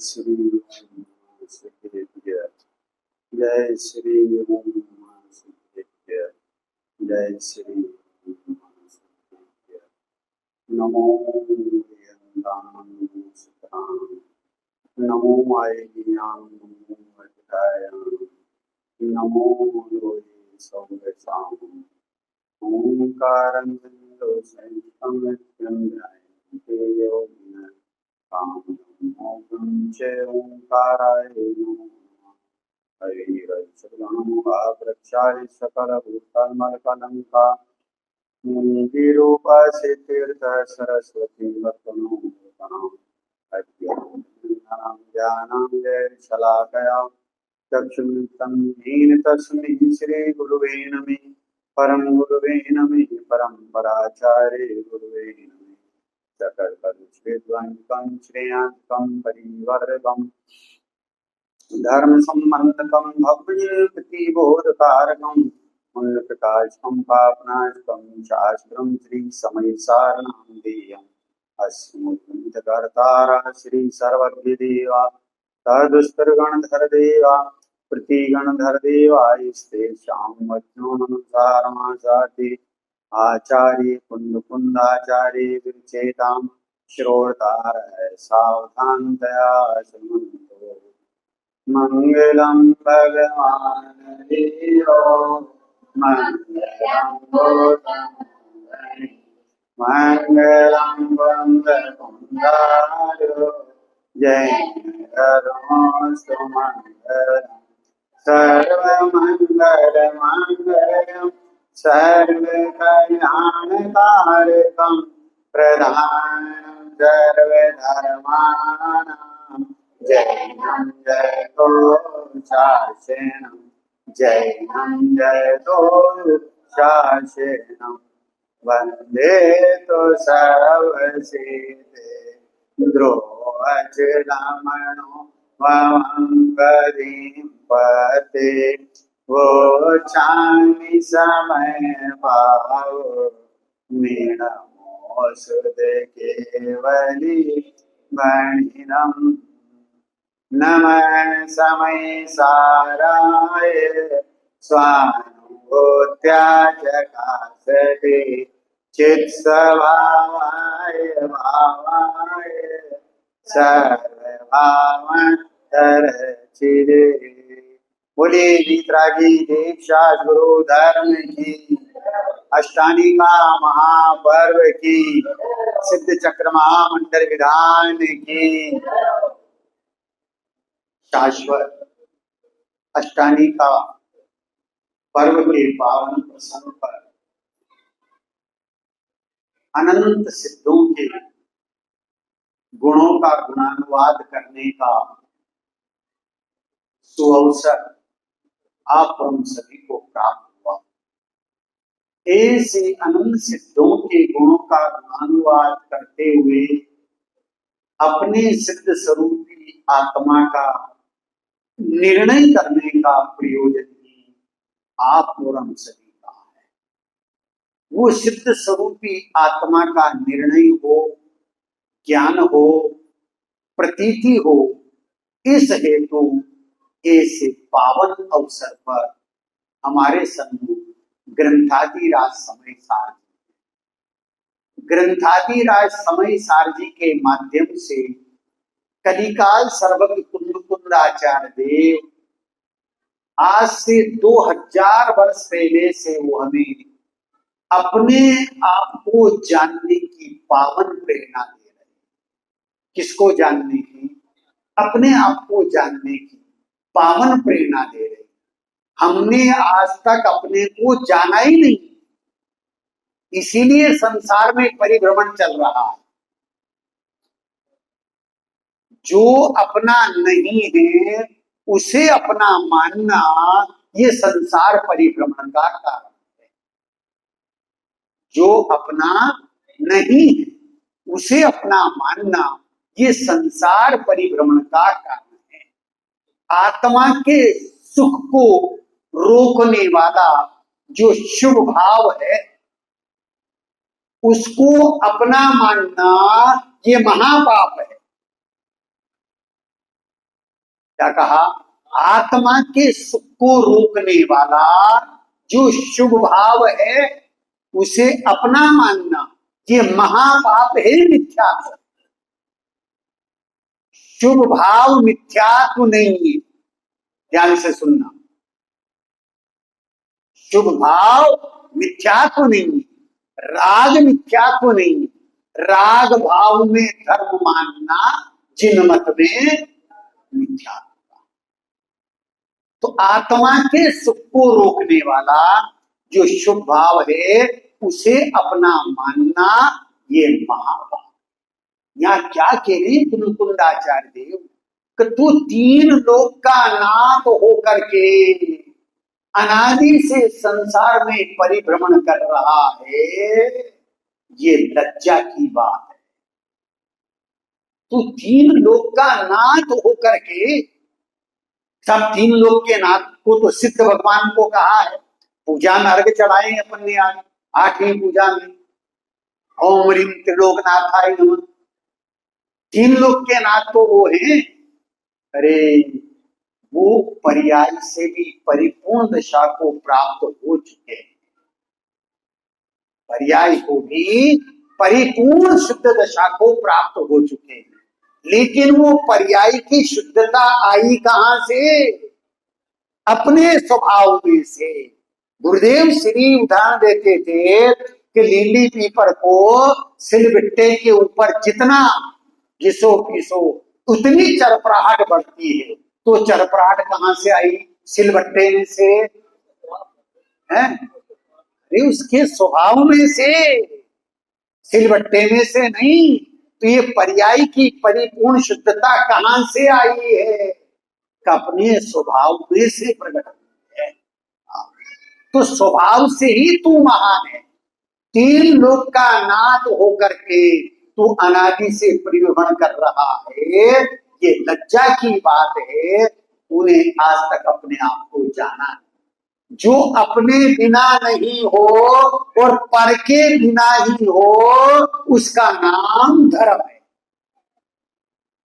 श्री ओम सिद्धेभ्य जय श्री ओम सिद्धेभ्य जय श्री ओम सिद्धेभ्य नमो यन्तां सुतां नमो आयज्ञां नमो अध्यायां नमो लोये सौरसाम् ओंकारं संहितं नित्यं योगिनः कामं च ओंकाराय नमः हरिरक्षाय सकलभूतमलकलंका मुनिरूपास्य तीर्थ सरस्वती वर्तनों ज्ञानां जय शलाकया चक्षुरुन्मीलितं तस्मै श्रीगुरुवे नमः परम गुरुवे नमः परम्पराचार्य गुरुवे नमः सकलकलुषविध्वंसं श्रेयान्तं परिवर्गम् धर्म संबंधकं भव्यप्रतिबोधकारकं मूलप्रकाशकं पापनाशकं शास्त्रं श्री समयसारनामधेयम् अस्मद्ग्रन्थकर्तारः श्री सर्वज्ञदेवा तदुस्तरगणधर देवा प्रतिगणधर देवास्तेषां वचनानुसारमासाति आचार्य कुंदाचार्य विचेतां श्रोतारः सावधानतया शृण्वन्तु मंगलम भगवान देवो मंगलम भूतम् मंगलम वंदकुंडारो जय करुणोस्तु मंगलम सर्वमंगल मंगलम सर्वकल्याणकारकं प्रधानं सर्वधर्माणां जैनं जयतो शासेनं जैनं जयतो शासेनं वन्दे तो सर्वसिद्धे द्रोऽचलमणो वमङ्गलीं पते वोचामि समय भाव मीनमोऽसुद केवली मणिनम् नमः समय साराय स्वानुभूत्याचकाशते चित्स्वभावाय भावाय सर्वभावन्तरचिरे बोले वीतरागी दीक्षा गुरु धर्म की अष्टानिका महापर्व की सिद्ध चक्र महामंडल विधान की शाश्वत अष्टानिका पर्व के पावन प्रसंग पर अनंत सिद्धों के गुणों का गुणानुवाद करने का सुअवसर आप हम सभी को प्राप्त हुआ। ऐसे अनंत सिद्धों के गुणों का गुणानुवाद करते हुए अपने सिद्ध स्वरूपी आत्मा का निर्णय करने का प्रयोजन ही आप और हम सभी का है। वो सिद्ध स्वरूपी आत्मा का निर्णय हो, ज्ञान हो, प्रतीति हो, इस हेतु ऐसे पावन अवसर पर हमारे सन्मुख ग्रंथादिराज समय सार ग्रंथादिराज समय सार जी के माध्यम से कलिकाल सर्वज्ञ कुंद आचार्य देव आज से 2000 वर्ष पहले से वो हमें अपने आप को जानने की पावन प्रेरणा दे रहे हैं। किसको जानने की? अपने आप को जानने की पावन प्रेरणा दे रहे। हमने आज तक अपने को जाना ही नहीं, इसीलिए संसार में परिभ्रमण चल रहा है। जो अपना नहीं है उसे अपना मानना ये संसार परिभ्रमण का कारण है। जो अपना नहीं है उसे अपना मानना ये संसार परिभ्रमण का कारण है। आत्मा के सुख को रोकने वाला जो शुभ भाव है उसको अपना मानना ये महापाप है। क्या कहा? आत्मा के सुख को रोकने वाला जो शुभ भाव है उसे अपना मानना ये महापाप है, मिथ्या। शुभ भाव मिथ्यात्व नहीं है, ध्यान से सुनना। शुभ भाव मिथ्यात्व नहीं है, राग मिथ्यात्व नहीं है। राग भाव में धर्म मानना जिन मत में मिथ्यात्व। तो आत्मा के सुख को रोकने वाला जो शुभ भाव है उसे अपना मानना ये महापाप। यहाँ क्या कह रहे मुकुंदाचार्य देव कि तू तीन लोक का नाथ होकर के अनादि से संसार में परिभ्रमण कर रहा है, ये लज्जा की बात है। तू तीन लोक का नाथ होकर के, सब तीन लोक के नाथ को तो सिद्ध भगवान को कहा है। पूजा में अर्घ चढ़ाए अपन ने आज 8वीं पूजा में, ओम ह्रीं त्रिलोकनाथाय नमः। तीन लोक के नाथ तो वो हैं, अरे वो पर्याय से भी परिपूर्ण दशा को प्राप्त हो चुके हैं। पर्याय को भी परिपूर्ण शुद्ध दशा को प्राप्त हो चुके हैं। लेकिन वो पर्याय की शुद्धता आई कहां से? अपने स्वभाव में से। गुरुदेव श्री उदाहरण देते थे कि लीली पीपर को सिलबट्टे के ऊपर जितना घिसो पीसो उतनी चरपराहट बढ़ती है। तो चरपराहट कहां से आई? सिलबट्टे में से है, अरे उसके स्वभाव में से, सिलबट्टे में से नहीं। तो ये पर्याय की परिपूर्ण शुद्धता कहां से आई है? अपने स्वभाव में से प्रकट हुई है। तो स्वभाव से ही तू महान है। तीन लोक का नाथ होकर के तू अनादि से परिभ्रमण कर रहा है, ये लज्जा की बात है। उन्हें आज तक अपने आप को जाना। जो अपने बिना नहीं हो और पर के बिना ही हो उसका नाम धर्म है।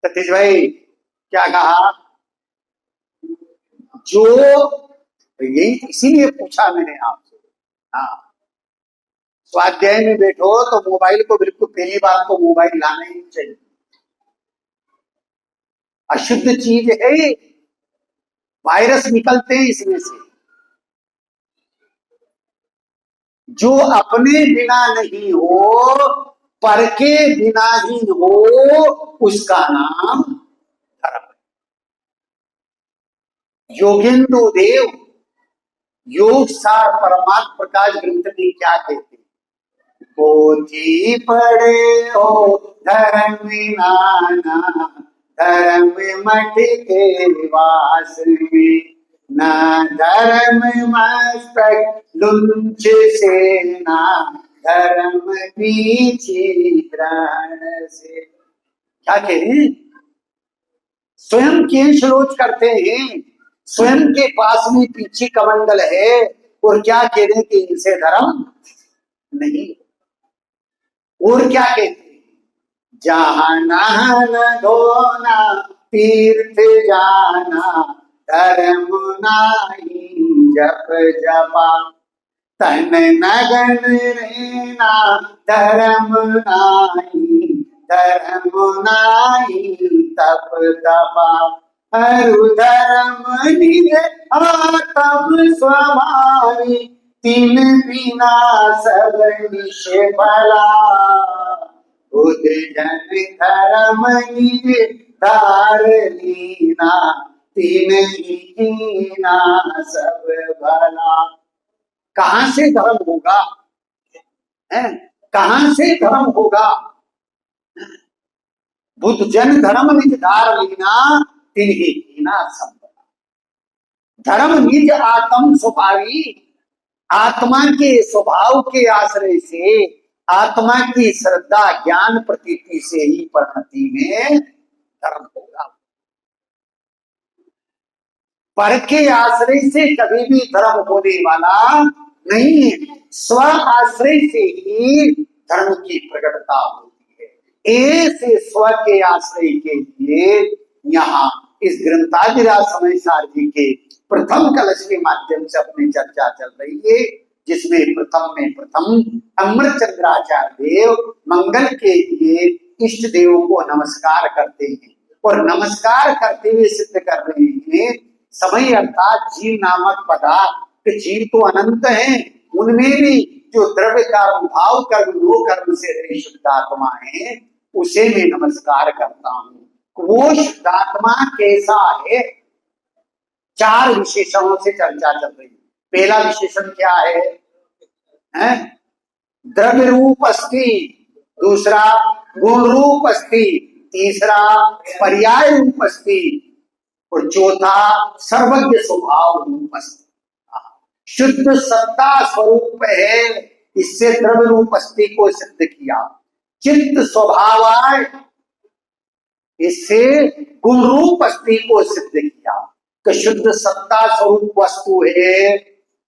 सतीश भाई क्या कहा? जो यही इसीलिए पूछा मैंने आपसे। हाँ, स्वाध्याय में बैठो तो मोबाइल को बिल्कुल, पहली बात तो मोबाइल लाना ही नहीं चाहिए, अशुद्ध चीज है, वायरस निकलते हैं इसमें से। जो अपने बिना नहीं हो पर के बिना ही हो उसका नाम धर्म है। योगेंद्र देव योग सार परमात्म प्रकाश ग्रंथ में क्या कहते? पोथी पढ़े हो धर्म नाना, धर्म मठ के वास में, न धर्म मस्तक लुंच सेना, धर्म पीछे प्राण से। क्या कह रहे हैं? स्वयं केश रोज करते हैं, स्वयं के पास में पीछे कमंडल है, और क्या कह रहे हैं कि इनसे धर्म नहीं। और क्या कहते? जहां नहाना धोना तीर्थ जाना, धर्म नाही जप जपा, तन नगन रहना, धर्म नाही, धर्म नाही तप तपा, हरु धर्म निज आत्म स्वभावी, तीन बिना सब निश भला, बुध जन धर्म निज धार लीना, तीन ही कीना सब भला। कहां से धर्म होगा? कहां से धर्म होगा? बुद्ध जन धर्म निज धार लीना, तीन ही कीना सब भला। धर्म निज आत्म स्वभावी, आत्मा के स्वभाव के आश्रय से, आत्मा की श्रद्धा ज्ञान प्रतीति से ही परिणति में धर्म होगा। पर के आश्रय से कभी भी धर्म होने वाला नहीं है। स्व आश्रय से ही धर्म की प्रकटता होती है। ए से स्व के आश्रय के लिए यहाँ इस ग्रंथादिराज समय सार जी के प्रथम कलश के माध्यम से अपनी चर्चा चल रही है, जिसमें प्रथम अमृत चंद्राचार्य देव मंगल के लिए इष्ट देव को नमस्कार करते हैं और नमस्कार करते हुए सिद्ध कर रहे हैं समय अर्थात जीव नामक पदार्थ। जीव तो अनंत हैं, उनमें भी जो द्रव्य कर्म भाव कर्म वो कर्म से रही शुद्धात्मा है, उसे मैं नमस्कार करता हूं। वो शुद्धात्मा कैसा है, चार विशेषणों से चर्चा चल रही है। पहला विशेषण क्या है? द्रव्य रूप अस्ति, दूसरा गुण रूप अस्ति, तीसरा पर्याय रूप अस्ति और चौथा सर्वज्ञ स्वभाव रूप अस्ति। शुद्ध सत्ता स्वरूप है, इससे द्रव्य रूप अस्ति को सिद्ध किया। चित्त स्वभाव, इससे गुण रूप अस्ति को सिद्ध किया कि शुद्ध सत्ता स्वरूप वस्तु है,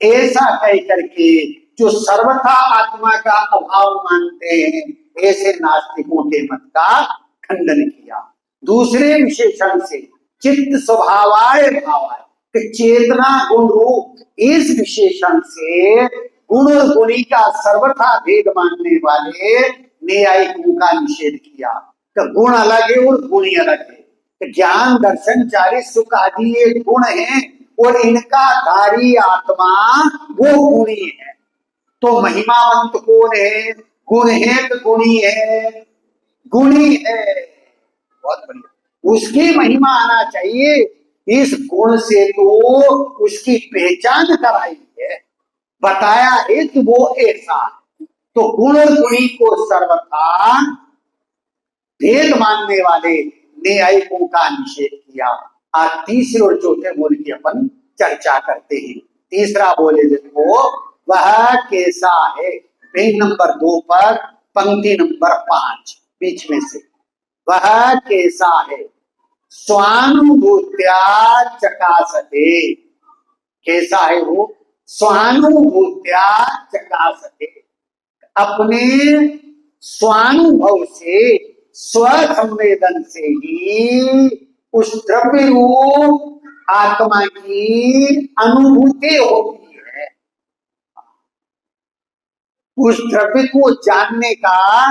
ऐसा कह करके जो सर्वथा आत्मा का अभाव मानते हैं, ऐसे नास्तिकों के मत का खंडन किया। दूसरे विशेषण से चित्त स्वभावाय भावाय, चेतना गुण रूप, इस विशेषण से गुण और गुणी का सर्वथा भेद मानने वाले न्यायिकों का निषेध किया कि गुण अलग है और गुणी अलग है। ज्ञान दर्शन चारित सुख आदि ये गुण है और इनका धारी आत्मा वो गुणी है। तो महिमावंत कौन है? गुण है तो गुणी है, गुणी है, बहुत बढ़िया। उसकी महिमा आना चाहिए, इस गुण से तो उसकी पहचान कराई है, बताया है कि वो ऐसा है। तो गुण और गुणी को सर्वथा भेद मानने वाले न्यायिकों का निषेध किया। आज तीसरे और चौथे बोल की अपन चर्चा करते हैं। तीसरा बोले देखो, वह कैसा है? पेज नंबर 2 पर पंक्ति नंबर 5 बीच में से, वह कैसा है? स्वानुभूत्या चकासते। कैसा है वो? स्वानुभूत्या चकासते, अपने स्वानुभव से स्वसंवेदन से ही उस द्रव्य रूप आत्मा की अनुभूति होती है। उस द्रव्य को जानने का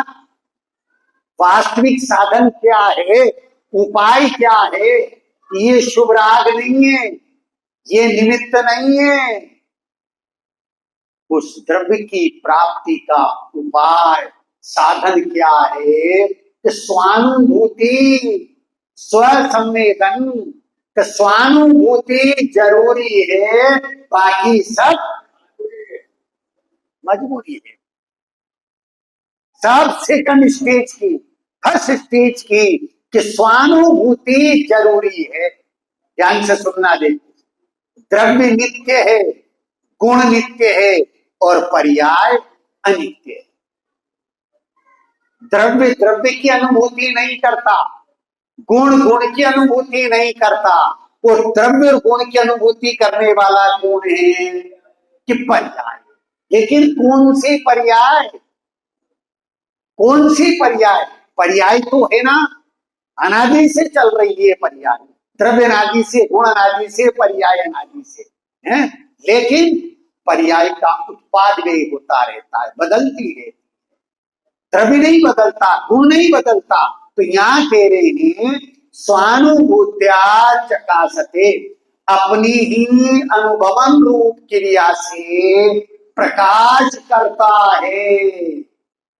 वास्तविक साधन क्या है, उपाय क्या है? ये शुभ राग नहीं है, ये निमित्त नहीं है। उस द्रव्य की प्राप्ति का उपाय साधन क्या है? कि स्वानुभूति, स्वसंवेदन। स्वानुभूति जरूरी है, बाकी सब मजबूरी है। सब सेकंड स्टेज की, फर्स्ट स्टेज की कि स्वानुभूति जरूरी है। ध्यान से सुनना देखो, द्रव्य नित्य है, गुण नित्य है और पर्याय अनित्य है। द्रव्य द्रव्य की अनुभूति नहीं करता, गुण गुण की अनुभूति नहीं करता, और द्रव्य और गुण की अनुभूति करने वाला कौन है? कि पर्याय। लेकिन कौन सी पर्याय? कौन सी पर्याय? पर्याय तो है ना, अनादि से चल रही है पर्याय। द्रव्य अनादि से, गुण अनादि से, पर्याय अनादि से है। लेकिन पर्याय का उत्पाद व्यय होता रहता है, बदलती रहती है। द्रव्य नहीं बदलता, गुण नहीं बदलता। तो यहाँ कह रहे हैं स्वानुभूत्या चकासते, अपनी ही अनुभवन रूप क्रिया से प्रकाश करता है।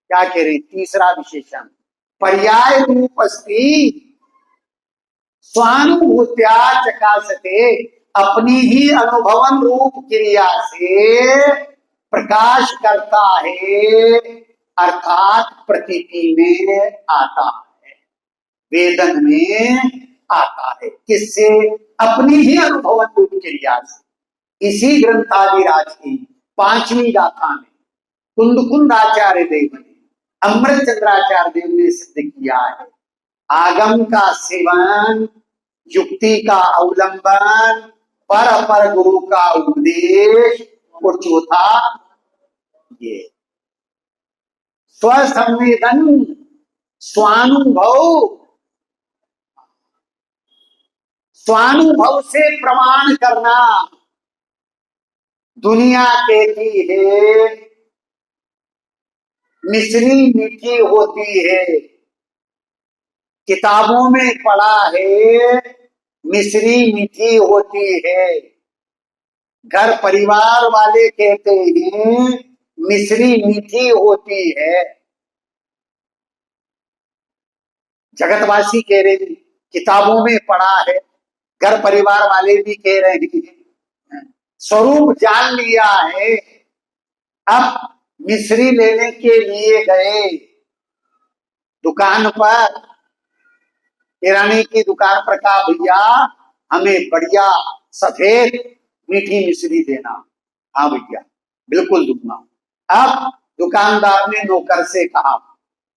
क्या कह रहे? तीसरा विशेषण पर्याय रूप अस्ति, स्वानुभूत्या चकासते, अपनी ही अनुभवन रूप क्रिया से प्रकाश करता है, अर्थात प्रतीति में आता है, वेदन में आता है। किससे? अपनी ही अनुभवन रूप क्रिया से। इसी ग्रंथादिराज की 5वीं गाथा में कुंद आचार्य देव ने, अमृत चंद्राचार्य देव ने सिद्ध किया है, आगम का सेवन, युक्ति का अवलंबन, पर अपर गुरु का उपदेश, और चौथा ये स्वसंवेदन, स्वानुभव। स्वानुभव से प्रमाण करना। दुनिया कहती है मिश्री मीठी होती है, किताबों में पढ़ा है मिश्री मीठी होती है, घर परिवार वाले कहते हैं मिश्री मीठी होती है, जगतवासी कह रहे हैं किताबों में पढ़ा है, घर परिवार वाले भी कह रहे हैं, स्वरूप जान लिया है। अब मिश्री लेने के लिए गए दुकान पर, किराने की दुकान पर, कहा भैया हमें बढ़िया सफेद मीठी मिश्री देना। हाँ भैया बिल्कुल दूंगा। अब दुकानदार ने नौकर से कहा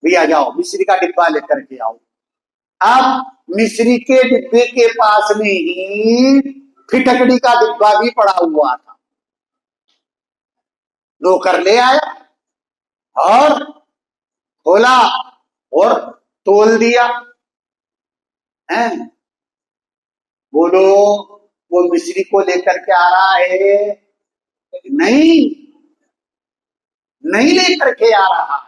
भैया जाओ मिश्री का डिब्बा लेकर के आओ। अब मिश्री के डिब्बे के पास में ही फिटकड़ी का डिब्बा भी पड़ा हुआ था। नौकर ले आया और खोला और तोल दिया। हैं बोलो वो मिश्री को लेकर के आ रहा है? नहीं, नहीं लेकर के आ रहा।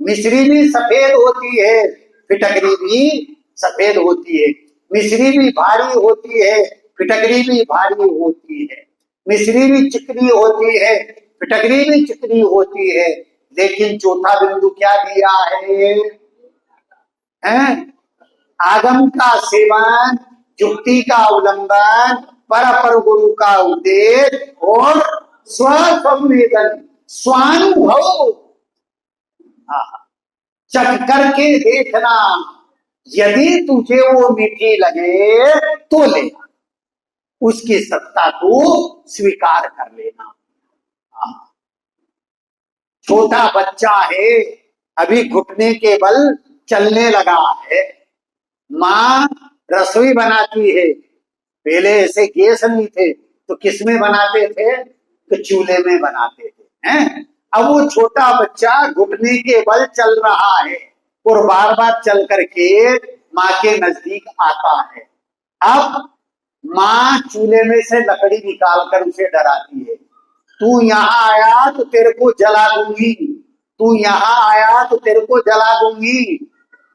मिश्री भी सफेद होती है, फिटकरी भी सफेद होती है, मिश्री भी भारी होती है, फिटकरी भी भारी होती है, मिश्री भी चिकनी होती है, फिटकरी भी चिकनी होती है, लेकिन चौथा बिंदु क्या दिया है? आगम का सेवन, युक्ति का अवलंबन, पर गुरु का उपदेश और स्वसंवेदन, स्वानुभव। चख करके देखना, यदि तुझे वो मीठी लगे तो ले, उसकी सत्ता को स्वीकार कर लेना। छोटा बच्चा है, अभी घुटने के बल चलने लगा है, माँ रसोई बनाती है। पहले ऐसे गैस नहीं थे तो किसमें बनाते थे? तो चूल्हे में बनाते थे। हैं? अब वो छोटा बच्चा घुटने के बल चल रहा है और बार बार चल करके माँ के नजदीक आता है। अब माँ चूल्हे में से लकड़ी निकाल कर उसे डराती है, तू यहाँ आया तो तेरे को जला दूंगी, तू यहाँ आया तो तेरे को जला दूंगी।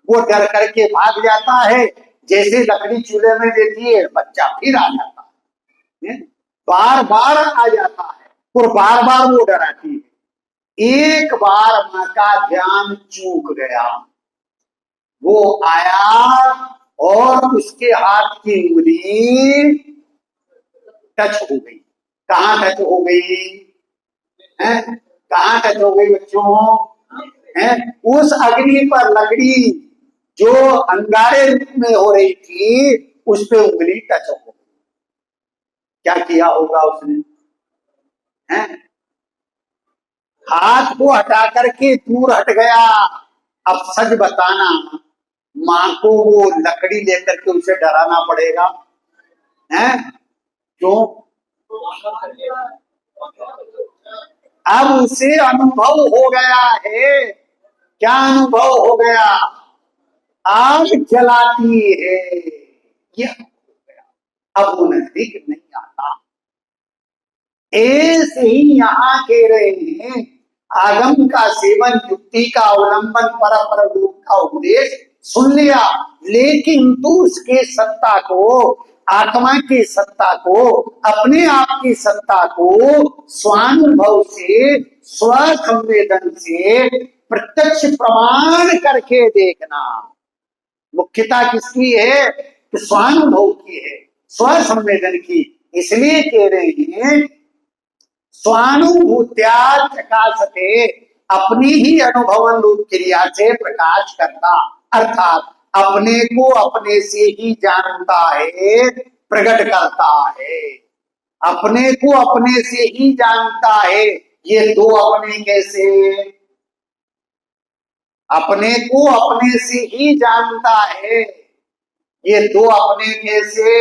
वो डर करके भाग जाता है, जैसे लकड़ी चूल्हे में देती है बच्चा फिर आ जाता है, बार बार आ जाता है और बार बार वो डराती है। एक बार माँ का ध्यान चूक गया, वो आया और उसके हाथ की उंगली टच हो गई। कहाँ टच हो गई? कहाँ टच हो गई बच्चों? उस अग्नि पर लकड़ी जो अंगारे में हो रही थी उस पे उंगली टच हो गई। क्या किया होगा उसने? हाथ को हटा करके दूर हट गया। अब सच बताना, माँ को वो लकड़ी लेकर के उसे डराना पड़ेगा? क्यों? अब उसे अनुभव हो गया है। क्या अनुभव हो गया? आग जलाती है, यह हो गया। अब वो नजदीक नहीं आता। ऐसे ही यहाँ कह रहे हैं, आगम का सेवन, युक्ति का अवलंबन, पर रूप का उपदेश सुन लिया, लेकिन तू उसके सत्ता को, आत्मा की सत्ता को, अपने आप की सत्ता को स्वानुभव से, स्वसंवेदन से प्रत्यक्ष प्रमाण करके देखना। मुख्यता किसकी है? तो स्वानुभव की है, स्वसंवेदन की। इसलिए कह रहे हैं स्वानुभूत्या प्रकाशते, अपनी ही अनुभवन रूप क्रिया से प्रकाश करता, अर्थात अपने को अपने से ही जानता है, प्रकट करता है। अपने को अपने से ही जानता है। ये दो अपने कैसे? अपने को अपने से ही जानता है, ये दो अपने कैसे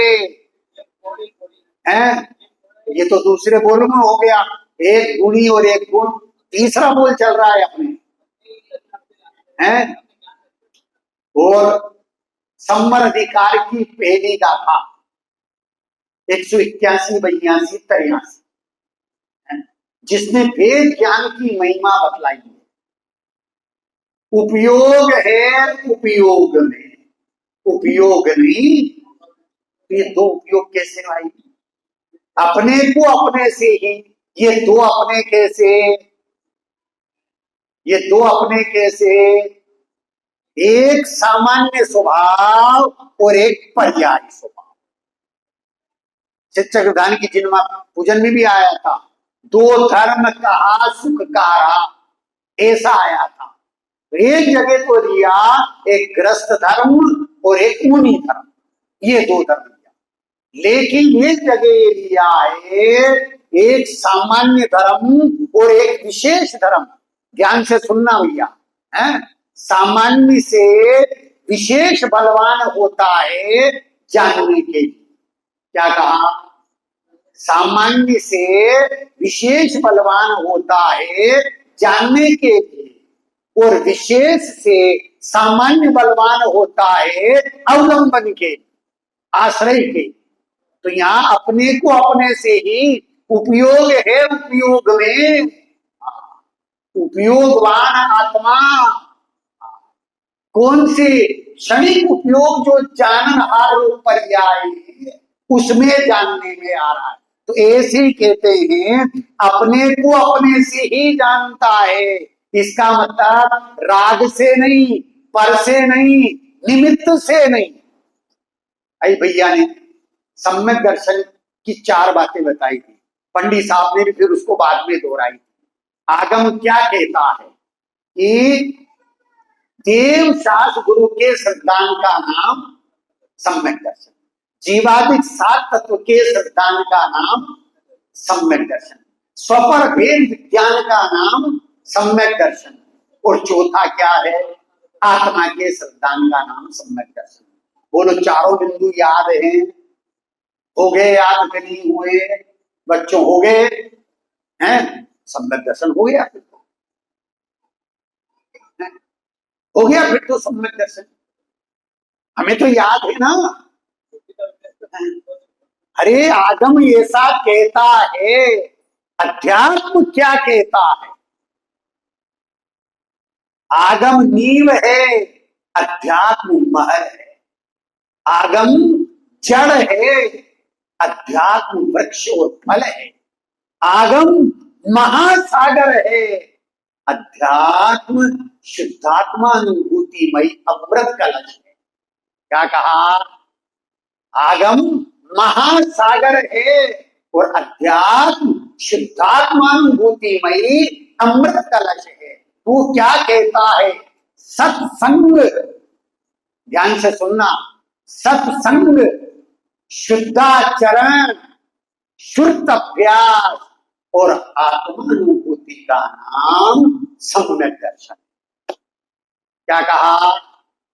हैं? ये तो दूसरे बोल में हो गया, एक गुणी और एक गुण। तीसरा बोल चल रहा है अपने हैं। और संवर अधिकार की पहली गाथा 181, 82, 83, जिसने वेद ज्ञान की महिमा बतलाई है। उपयोग है उपयोग में, उपयोग नहीं। ये दो उपयोग कैसे भाई? अपने को अपने से ही, ये दो अपने कैसे? ये दो अपने कैसे? एक सामान्य स्वभाव और एक पर्यायी स्वभाव। शिक्षक विधान की जिन्मा पूजन में भी आया था, दो धर्म कहा सुख कारा, ऐसा आया था। एक जगह तो लिया एक ग्रस्त धर्म और एक मुनि धर्म, ये दो धर्म लिया। लेकिन एक जगह लिया है एक सामान्य धर्म और एक विशेष धर्म। ध्यान से सुनना भैया, है सामान्य से विशेष बलवान होता है जानने के लिए। क्या कहा? सामान्य से विशेष बलवान होता है जानने के लिए, और विशेष से सामान्य बलवान होता है अवलंबन के, आश्रय के। तो यहाँ अपने को अपने से ही उपयोग है उपयोग में, उपयोगवान आत्मा। कौन से? क्षणिक उपयोग जो जाननहार पर्याय है, उसमें जानने में आ रहा है। तो ऐसे ही कहते हैं अपने को अपने से ही जानता है। इसका मतलब राग से नहीं, पर से नहीं, निमित्त से नहीं। आई भैया ने सम्यक दर्शन की 4 बातें बताई थी, पंडित साहब ने भी फिर उसको बाद में दोहराई। आगम क्या कहता है कि देव शास्त्र गुरु के सिद्धांत का नाम सम्यक दर्शन, जीवादिक 7 तत्व के सिद्धांत का नाम सम्यक दर्शन, स्वपर भेद विज्ञान का नाम सम्यक दर्शन, और चौथा क्या है? आत्मा के सिद्धांत का नाम सम्यक दर्शन। बोलो चारों बिंदु याद हैं? हो गए याद? नहीं हुए? बच्चों हो गए हैं? सम्यक दर्शन हो गया, फिर हो गया, फिर तो सम्यक दर्शन हमें तो याद है ना। अरे आगम ऐसा कहता है, अध्यात्म क्या कहता है? आगम नींव है, अध्यात्म महल है। आगम जड़ है, अध्यात्म वृक्ष और फल है। आगम महासागर है, अध्यात्म शुद्धात्मानुभूतिमयी अमृत कलश है। क्या कहा? आगम महासागर है और अध्यात्म शुद्धात्मानुभूतिमयी अमृत कलश है। वो क्या कहता है? सत्संग, ध्यान से सुनना, सत्संग, शुद्धाचरण, शुद्ध अभ्यास और आत्मानुभूति का नाम सम्यक दर्शन। क्या कहा?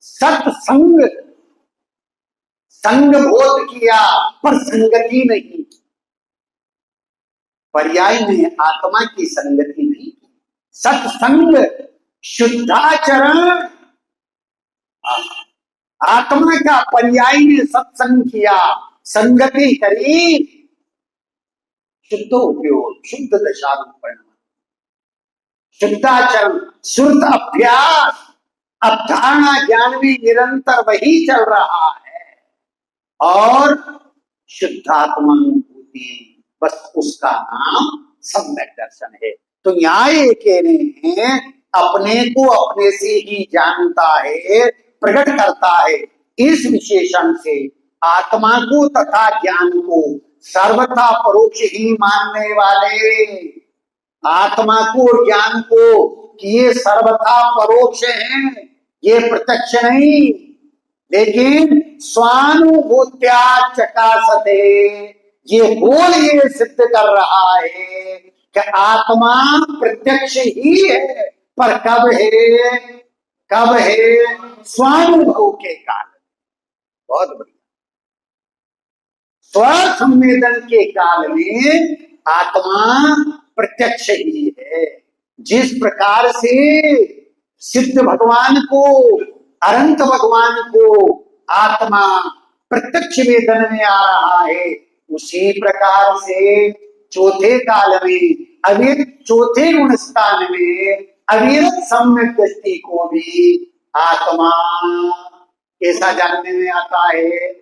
सत्संग, संग बोध किया पर संगति नहीं, पर्याय में आत्मा की संगति नहीं। सत्संग, शुद्धाचरण, आत्मा का पर्याय में सत्संग किया, संगति करी, शुद्ध उपयोग, शुद्ध दशारूपण, शुद्धाचरण, शुद्ध अभ्यास, अवधारणा ज्ञान भी निरंतर वही चल रहा है, और शुद्धात्मानुभूति, बस उसका नाम सम्यक दर्शन है। तो न्याय कह रहे हैं अपने को अपने से ही जानता है, प्रकट करता है। इस विशेषण से आत्मा को तथा ज्ञान को सर्वथा परोक्ष ही मानने वाले, आत्मा को और ज्ञान को कि ये सर्वथा परोक्ष हैं, ये प्रत्यक्ष नहीं, लेकिन स्वानुभूत्या चकासते, ये बोल ये सिद्ध कर रहा है कि आत्मा प्रत्यक्ष ही है, पर कब है? कब है? स्वानुभव के काल। बहुत बढ़िया, स्वसंवेदन के काल में आत्मा प्रत्यक्ष ही है। जिस प्रकार से सिद्ध भगवान को, अनंत भगवान को आत्मा प्रत्यक्ष वेदन में आ रहा है, उसी प्रकार से चौथे काल में अविरत चौथे गुण स्थान में अविरत सम्यक दृष्टि को भी आत्मा कैसा जानने में आता है?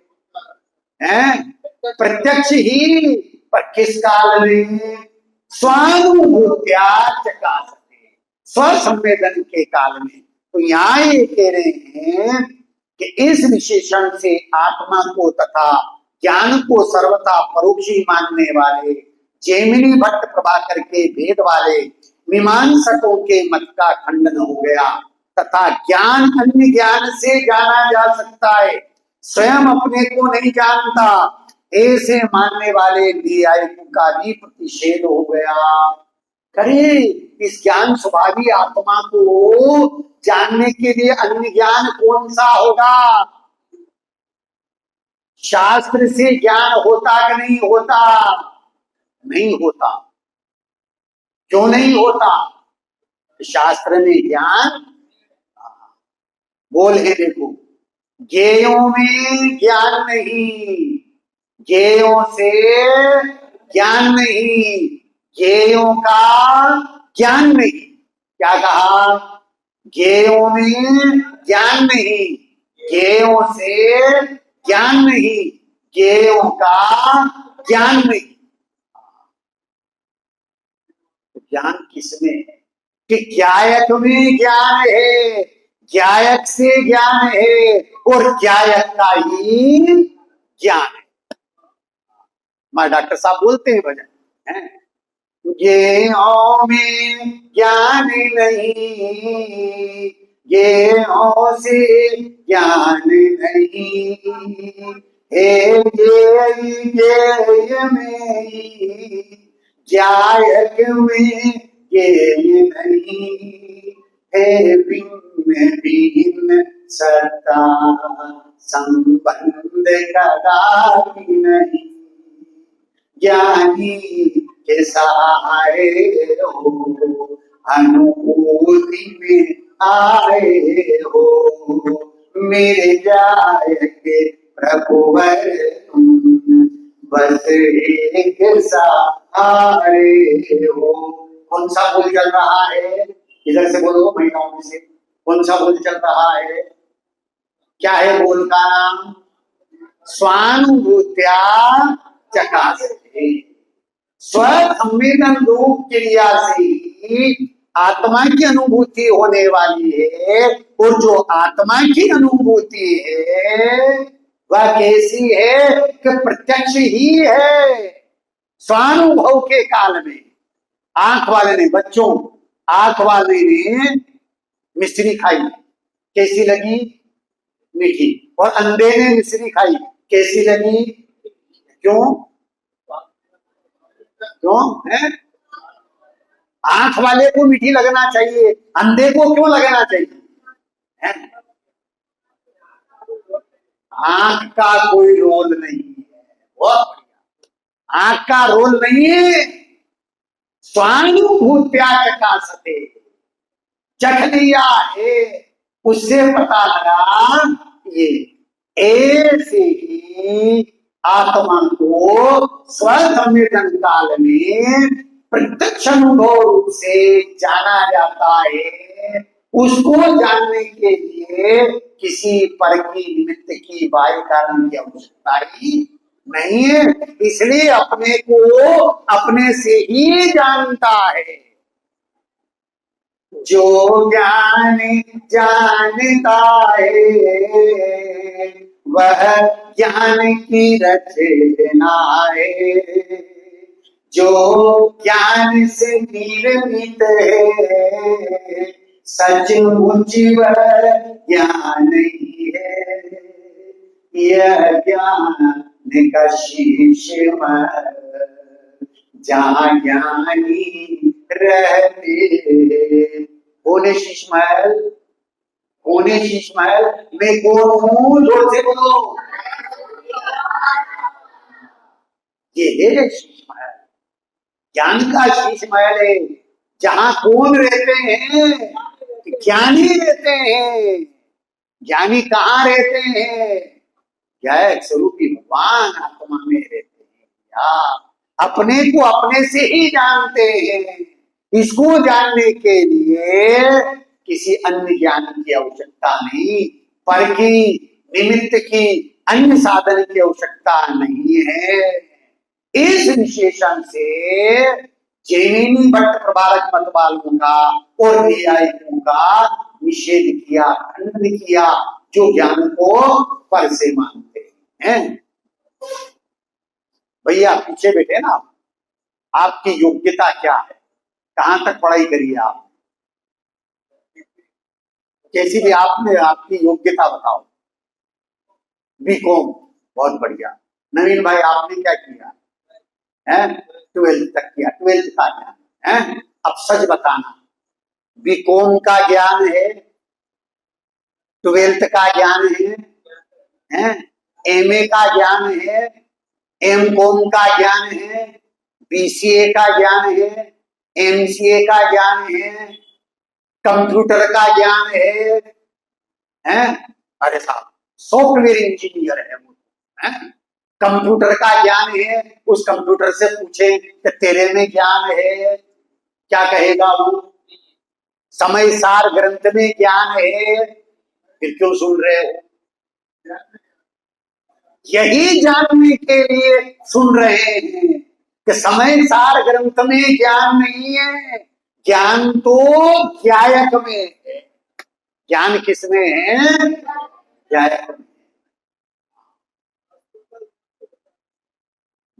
प्रत्यक्ष ही, पर किस काल में? स्वानुभूत्या चकासते, स्वसंवेदन के काल में। तो यहाँ ये कह रहे हैं कि इस विशेषण से आत्मा को तथा ज्ञान को सर्वथा परोक्षी मानने वाले जैमिनी भट्ट प्रभाकर के भेद वाले मीमांसकों के मत का खंडन हो गया, तथा ज्ञान अन्य ज्ञान से जाना जा सकता है, स्वयं अपने को नहीं जानता, ऐसे मानने वाले न्यायिकों का भी प्रतिषेध हो गया। करे इस ज्ञान स्वभावी आत्मा को जानने के लिए अन्य ज्ञान कौन सा होगा? शास्त्र से ज्ञान होता कि नहीं होता? नहीं होता। क्यों नहीं होता? शास्त्र में ज्ञान बोल है, देखो, ज्ञेयों में ज्ञान नहीं, ज्ञेयों से ज्ञान नहीं, ज्ञेयों का ज्ञान नहीं। क्या कहा? ज्ञेयों में ज्ञान नहीं, ज्ञेयों से ज्ञान नहीं, ज्ञेयों का ज्ञान नहीं। ज्ञान किसमें है? कि ज्ञायक में ज्ञान है, ज्ञायक से ज्ञान है, और ज्ञायक का ही ज्ञान है। हमारे डॉक्टर साहब बोलते हैं भजन है, ज्ञेयों में ज्ञान नहीं, ज्ञेयों से ज्ञान नहीं, हे ज्ञेय में ज्ञायक में ज्ञेय नहीं, हे भिन्न भिन्न सत्ता संबंध कदापि नहीं, ज्ञानी के सहारे हो अनुभूति में आए हो, मेरे जायक प्रभुवर तुम बस एक सहारे हो। कौन सा बोल चल रहा है? इधर से बोलो, महिलाओं में से कौन सा बोल चल रहा है? क्या है बोल का नाम? स्वानुभूत्या चकासते, स्वसंवेदन रूप क्रिया से ही आत्मा की अनुभूति होने वाली है, और जो आत्मा की अनुभूति है वह कैसी है? कि प्रत्यक्ष ही है। स्वानुभव के काल में आंख वाले ने, बच्चों, आंख वाले ने मिश्री खाई, कैसी लगी? मीठी। और अंधे ने मिश्री खाई, कैसी लगी? क्यों? क्यों है? आंख वाले को मीठी लगना चाहिए, अंधे को क्यों लगना चाहिए? है? आंख का कोई रोल नहीं है, बहुत बढ़िया, आंख का रोल नहीं है। स्वानुभूत्या चकासते, चख लिया है, उससे पता लगा ये। ऐसे ही आत्मा को स्वसंवेदन काल में प्रत्यक्ष अनुभव रूप से जाना जाता है। उसको जानने के लिए किसी पर की निमित्त की बाह्य कारण की आवश्यकता ही नहीं है, इसलिए अपने को अपने से ही जानता है। जो ज्ञान जानता है वह ज्ञान की रचना है, जो ज्ञान से निर्मित है सचमुच वह ज्ञान ही है। यह ज्ञान का शीश जहाँ ज्ञानी रहते। कौन है शीश महल? कौन है शीश महल? मैं कौन हूँ? जोर से बोलो। ये है शीश महल, ज्ञान का शीश महल है, जहां कौन रहते हैं? ज्ञानी रहते हैं। ज्ञानी कहाँ रहते हैं? ज्ञायक स्वरूपी भगवान आत्मा में रहते हैं या अपने को अपने से ही जानते हैं। इसको जानने के लिए किसी अन्य ज्ञान की आवश्यकता नहीं, पर की निमित्त की अन्य साधन की आवश्यकता नहीं है। इस विशेषण से जैमिनी भट्ट प्रभारक मत वालों का और न्यायिकों का निषेध किया, खंडन किया, जो ज्ञान को पर से मानते हैं। भैया पीछे बैठे ना, आपकी योग्यता क्या है, कहां तक पढ़ाई करी है आप, कैसी भी आपने आपकी योग्यता बताओ। बीकॉम, बहुत बढ़िया। नवीन भाई आपने क्या किया है? 12th तक किया। 12th का ज्ञान है, अब सच बताना, बीकॉम का ज्ञान है, 12th का ज्ञान है, एमए का ज्ञान है, एमकॉम का ज्ञान है, बीसीए का ज्ञान है, एमसीए का ज्ञान है, कंप्यूटर का ज्ञान है? अरे साहब सॉफ्टवेयर इंजीनियर है, कंप्यूटर का ज्ञान है। उस कंप्यूटर से पूछे कि तेरे में ज्ञान है, क्या कहेगा वो? समय सार ग्रंथ में ज्ञान है, फिर क्यों सुन रहे हो? यही जानने के लिए सुन रहे हैं कि समय सार ग्रंथ में ज्ञान नहीं है, ज्ञान तो ज्ञायक में है। ज्ञान किसमें है? ज्ञायक में।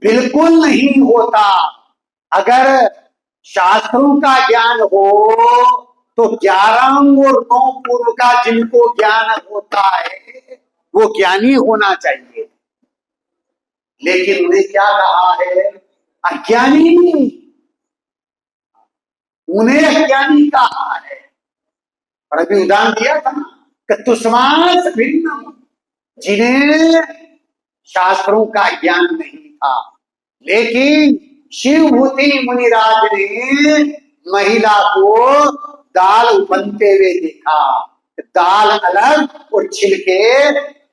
बिल्कुल नहीं होता। अगर शास्त्रों का ज्ञान हो तो 11 और 9 पूर्व का जिनको ज्ञान होता है वो ज्ञानी होना चाहिए, लेकिन उन्हें क्या कहा है? अज्ञानी। उन्हें अज्ञानी कहा है। और अभी उदाहरण दिया था कि तुष्मास भिन्न, जिन्हें शास्त्रों का ज्ञान नहीं था, लेकिन शिवभूति मुनिराज ने महिला को दाल बनते हुए देखा। दाल अलग और छिलके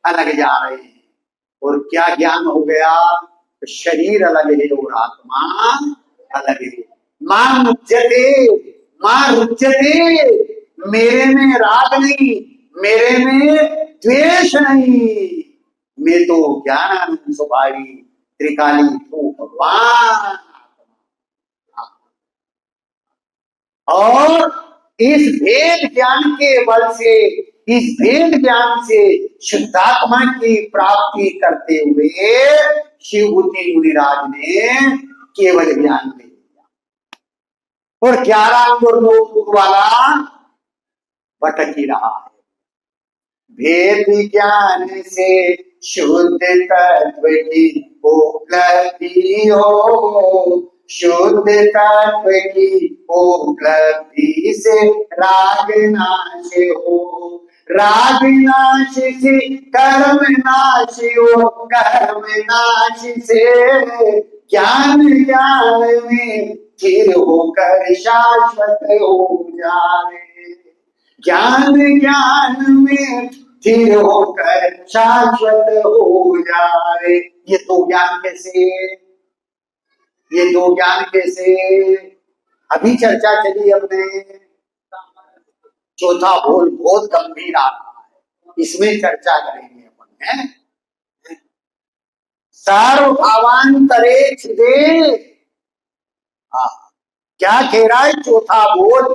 अलग जा रहे हैं, और क्या ज्ञान हो गया? शरीर अलग है और आत्मा अलग है। मां रुच्यते, मेरे में राग नहीं, मेरे में द्वेष नहीं, मैं तो ज्ञानानंद स्वभावी त्रिकाली हूँ भगवान। और इस भेद ज्ञान के बल से, इस भेद ज्ञान से शुद्धात्मा की प्राप्ति करते हुए शिवभूति मुनिराज ने केवल ज्ञान दे दिया, और 11 अंग वाला भटक ही रहा है। भेद ज्ञान से शुद्ध तत्व की उपलब्धि हो, शुद्ध तत्व की उपलब्धि से राग नाश हो, राग नाश से कर्म नाश हो, कर्म नाश से ज्ञान, ज्ञान में स्थिर होकर शाश्वत हो जाए, ज्ञान ज्ञान में स्थिर होकर शाश्वत हो जाए। ये दो ज्ञान कैसे? ये दो ज्ञान कैसे? अभी चर्चा चली अपने, चौथा बोल बहुत गंभीर आ रहा है, इसमें चर्चा करेंगे अपन। सर्वभावांतरे छिदे, क्या कह रहा है चौथा बोल?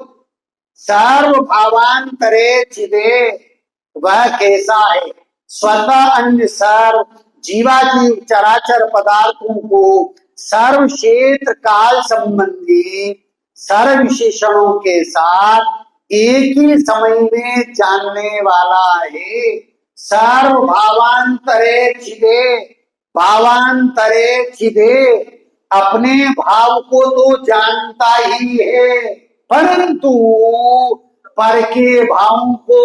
सर्वभावांतरे छिदे, वह कैसा है? स्वतः अन्य सर्व जीवाजीव चराचर पदार्थों को सर्व क्षेत्र काल संबंधी सर्व विशेषणों के साथ एक ही समय में जानने वाला है। सर्व भावांतरे छिदे, भावांतरे छिदे, अपने भाव को तो जानता ही है, परंतु पर के भावों को,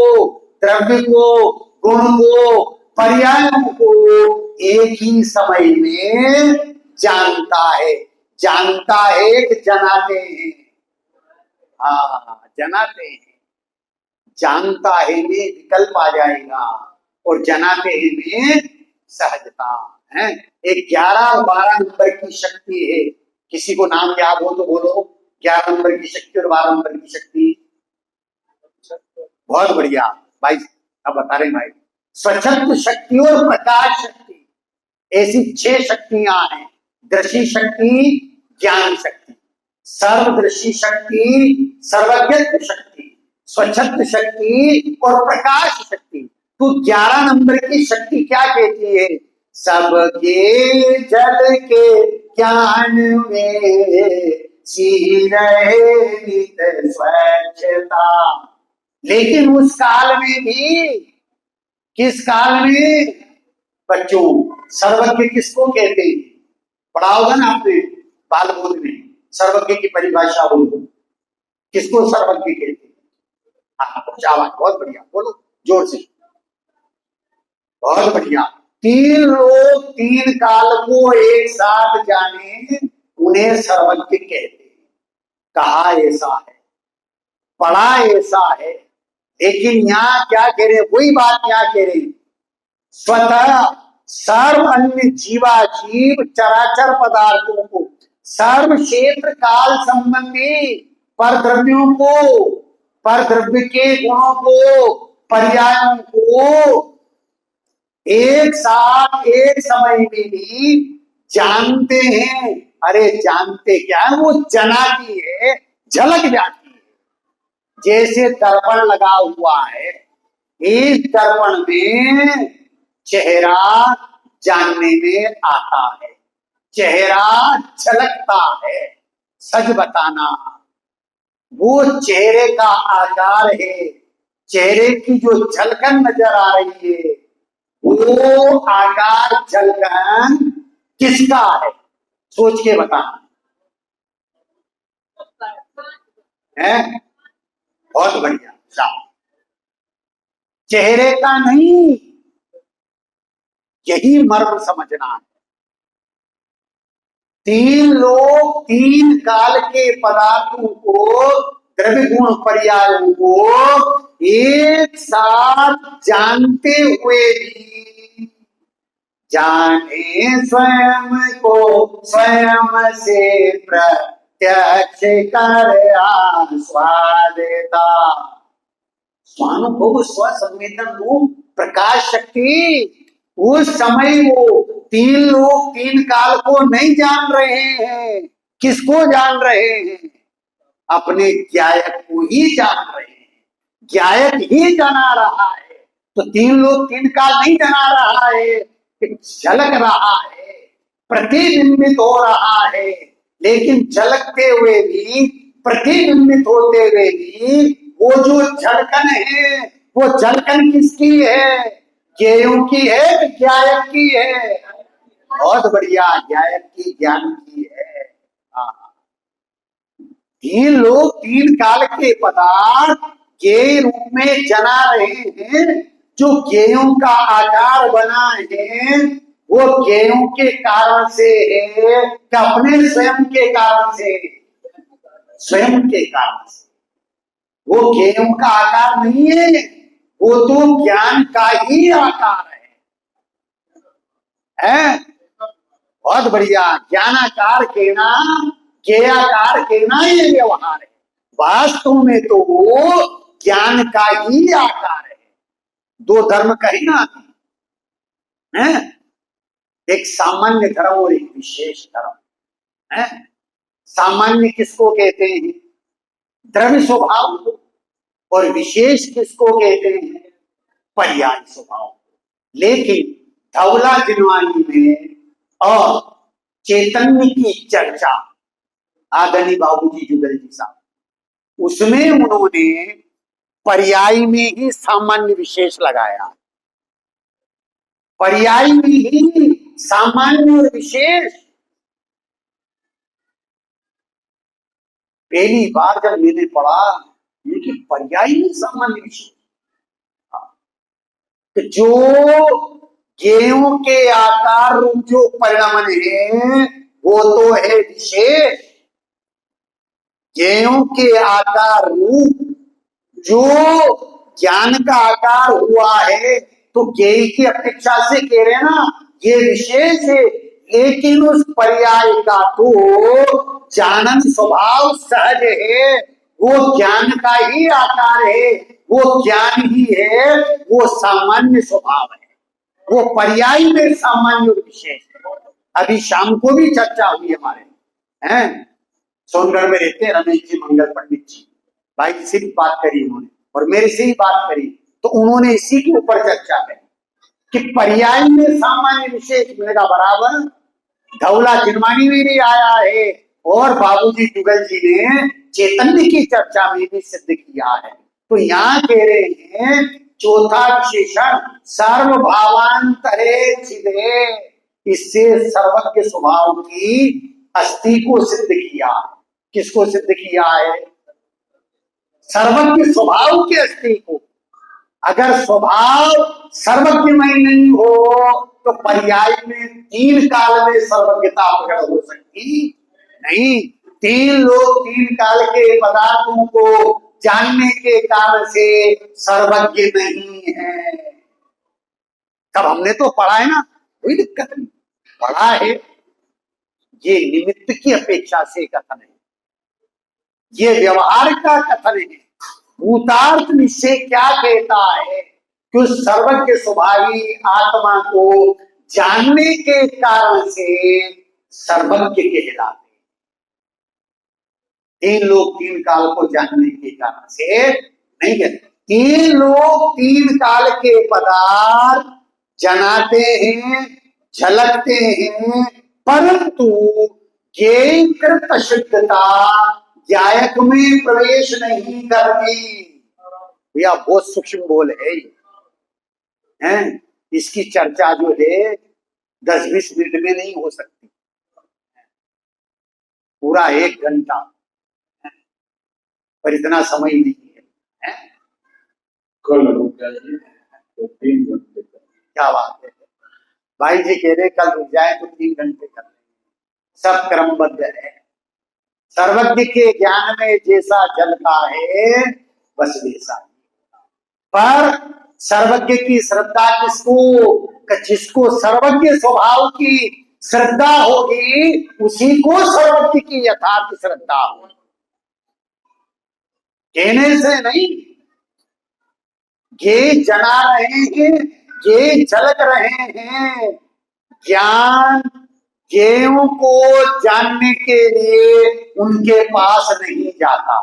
द्रव्य को, गुण को, पर्यायों को एक ही समय में जानता है। जानता है कि जनाते हैं? हाँ, जनाते हैं। जानता है में विकल्प आ जाएगा, और जनाते हैं में सहजता है। एक 11 और 12 नंबर की शक्ति है, किसी को नाम याद हो तो बोलो। 11 नंबर की शक्ति और 12 नंबर की शक्ति। बहुत बढ़िया भाई, अब बता रहे भाई। स्वच्छंद शक्ति और प्रकाश शक्ति, ऐसी 6 शक्तियां हैं। दृष्टि शक्ति, ज्ञान शक्ति, सर्वदृष्टि शक्ति, सर्वज्ञ शक्ति, स्वच्छंद शक्ति और प्रकाश शक्ति। तो 11 नंबर की शक्ति क्या कहती है? सबके जल के ज्ञान में सी रहे नित स्वच्छता। लेकिन उस काल में भी, किस काल में बच्चों, सर्वज्ञ किसको कहते हैं? पढ़ा होगा ना आपने बाल बोध में, सर्वज्ञ की परिभाषा बोलो, किसको सर्वज्ञ कहते हैं? हाँ, आवाज बहुत बढ़िया, बोलो जोर से। बहुत बढ़िया। 3 लोग 3 काल को एक साथ जाने, उन्हें सर्वज्ञ कहते हैं। कहा ऐसा है, पढ़ा ऐसा है, लेकिन यहाँ क्या कह रहे हैं? वही बात यहाँ कह रहे हैं। स्वतः सर्व अन्य जीवाजीव चराचर पदार्थों को, सर्व क्षेत्र काल संबंधी पर द्रव्यों को, पर द्रव्य के गुणों को, पर्यायों को एक साथ एक समय में भी जानते हैं। अरे जानते क्या है? वो जनाती है, झलक जाती है। जैसे दर्पण लगा हुआ है, इस दर्पण में चेहरा जानने में आता है, चेहरा झलकता है। सच बताना, वो चेहरे का आकार है, चेहरे की जो झलकन नजर आ रही है, वो आकार झलकन किसका है? सोच के बताना है। बहुत बढ़िया, चेहरे का नहीं, यही मर्म समझना है। 3 लोग 3 काल के पदार्थों को, द्रव्य गुण पर्यायों को एक साथ जानते हुए भी जाने स्वयं को स्वयं से प्रत्यक्ष कर आस्वादता। स्वानुभव स्वसंवेदन रूप प्रकाश शक्ति, उस समय वो 3 लोग 3 काल को नहीं जान रहे हैं। किसको जान रहे हैं? अपने ज्ञायक को ही जान रहे हैं। ज्ञायक ही जना रहा है। तो 3 लोग 3 काल नहीं जना रहा है, झलक रहा है, प्रतिबिंबित हो रहा है। लेकिन झलकते हुए भी, प्रतिबिंबित होते हुए भी, वो जो झलकन है, वो झलकन किसकी है? ज्ञेयों की है, ज्ञायक की है? बहुत बढ़िया, ज्ञायक की, ज्ञान की है। 3 लोग 3 काल के पदार्थ ज्ञेय रूप में जना रहे हैं। जो ज्ञेयों का आकार बना है, वो ज्ञेयों के कारण से है कि अपने स्वयं के कारण से? स्वयं के कारण से। वो ज्ञेयों का आकार नहीं है, वो तो ज्ञान का ही आकार है। बहुत बढ़िया। ज्ञानाकार कहना, ज्ञेयाकार कहना ये व्यवहार है। वास्तव में तो वो ज्ञान का ही आकार है। 2 धर्म कहे ना है, एक सामान्य धर्म और एक विशेष धर्म है। सामान्य किसको कहते हैं? द्रव्य स्वभाव को। और विशेष किसको कहते हैं? पर्याय स्वभाव। लेकिन धवला दिनवानी में और चैतन्य की चर्चा आदरणीय बाबूजी जुगल जी साहब, उसमें उन्होंने पर्याय में ही सामान्य विशेष लगाया। पर्याय में ही सामान्य और विशेष। पहली बार जब मैंने पढ़ा, लेकिन पर्याय में सामान्य विशेष, तो जो ज्ञेयों के आकार रूप जो परिणमन है, वो तो है विशेष। ज्ञेयों के आकार रूप जो ज्ञान का आकार हुआ है, तो ज्ञेय की अपेक्षा से कह रहे हैं ना, ये विशेष है, लेकिन उस पर्याय का तो जानन स्वभाव सहज है, वो ज्ञान का ही आकार है, वो ज्ञान ही है, वो सामान्य स्वभाव है, वो पर्याय में सामान्य और विशेष है। अभी शाम को भी चर्चा हुई हमारे, हैं सोनगढ़ में रहते हैं रमेश जी मंगल पंडित जी, भाई जी से भी बात करी उन्होंने और मेरे से ही बात करी, तो उन्होंने इसी के ऊपर चर्चा करी कि पर्याय में सामान्य विशेष मिलेगा बराबर। धौला जिनवानी में भी आया है और बाबूजी जुगल जी ने चैतन्य की चर्चा में भी सिद्ध किया है। तो यहाँ कह रहे हैं चौथा विशेषण सर्वभावांतरे चिदे, इससे सर्वज्ञ स्वभाव की अस्थि को सिद्ध किया। किसको सिद्ध किया है? सर्वज्ञ स्वभाव के अस्थि को। अगर स्वभाव सर्वज्ञमय नहीं हो तो पर्याय में तीन काल में सर्वज्ञता प्रकट हो सकती नहीं। तीन लोग तीन काल के पदार्थों को जानने के कारण से सर्वज्ञ नहीं है। तब हमने तो पढ़ा है ना, कोई दिक्कत नहीं, पढ़ा है। ये निमित्त की अपेक्षा से कथन है, ये व्यवहार का कथन है। भूतार्थ निश्चय क्या कहता है कि उस सर्वज्ञ स्वभावी आत्मा को जानने के कारण से सर्वज्ञ कहलाते। तीन लोग तीन काल को जानने के कारण से नहीं कहते। तीन लोग तीन काल के पदार्थ जनाते हैं, झलकते हैं, परंतु ज्ञेयकृत शुद्धता ज्ञायक में प्रवेश नहीं करती। भैया बहुत सूक्ष्म बोल है ये, हैं? इसकी चर्चा जो है 10-20 मिनट में नहीं हो सकती, पूरा 1 घंटा, पर इतना समय नहीं है। कल रुक जाइए तो 3 घंटे। क्या बात है भाई जी, कह रहे कल रुक जाए तो 3 घंटे कर लेंगे। सब क्रमबद्ध है। सर्वज्ञ के ज्ञान में जैसा जलता है बस वैसा, पर सर्वज्ञ की श्रद्धा किसको? जिसको सर्वज्ञ स्वभाव की श्रद्धा होगी उसी को सर्वज्ञ की यथार्थ श्रद्धा होगी, कहने से नहीं। ये जना रहे हैं, ये झलक रहे हैं। ज्ञान ज्ञेयों को जानने के लिए उनके पास नहीं जाता।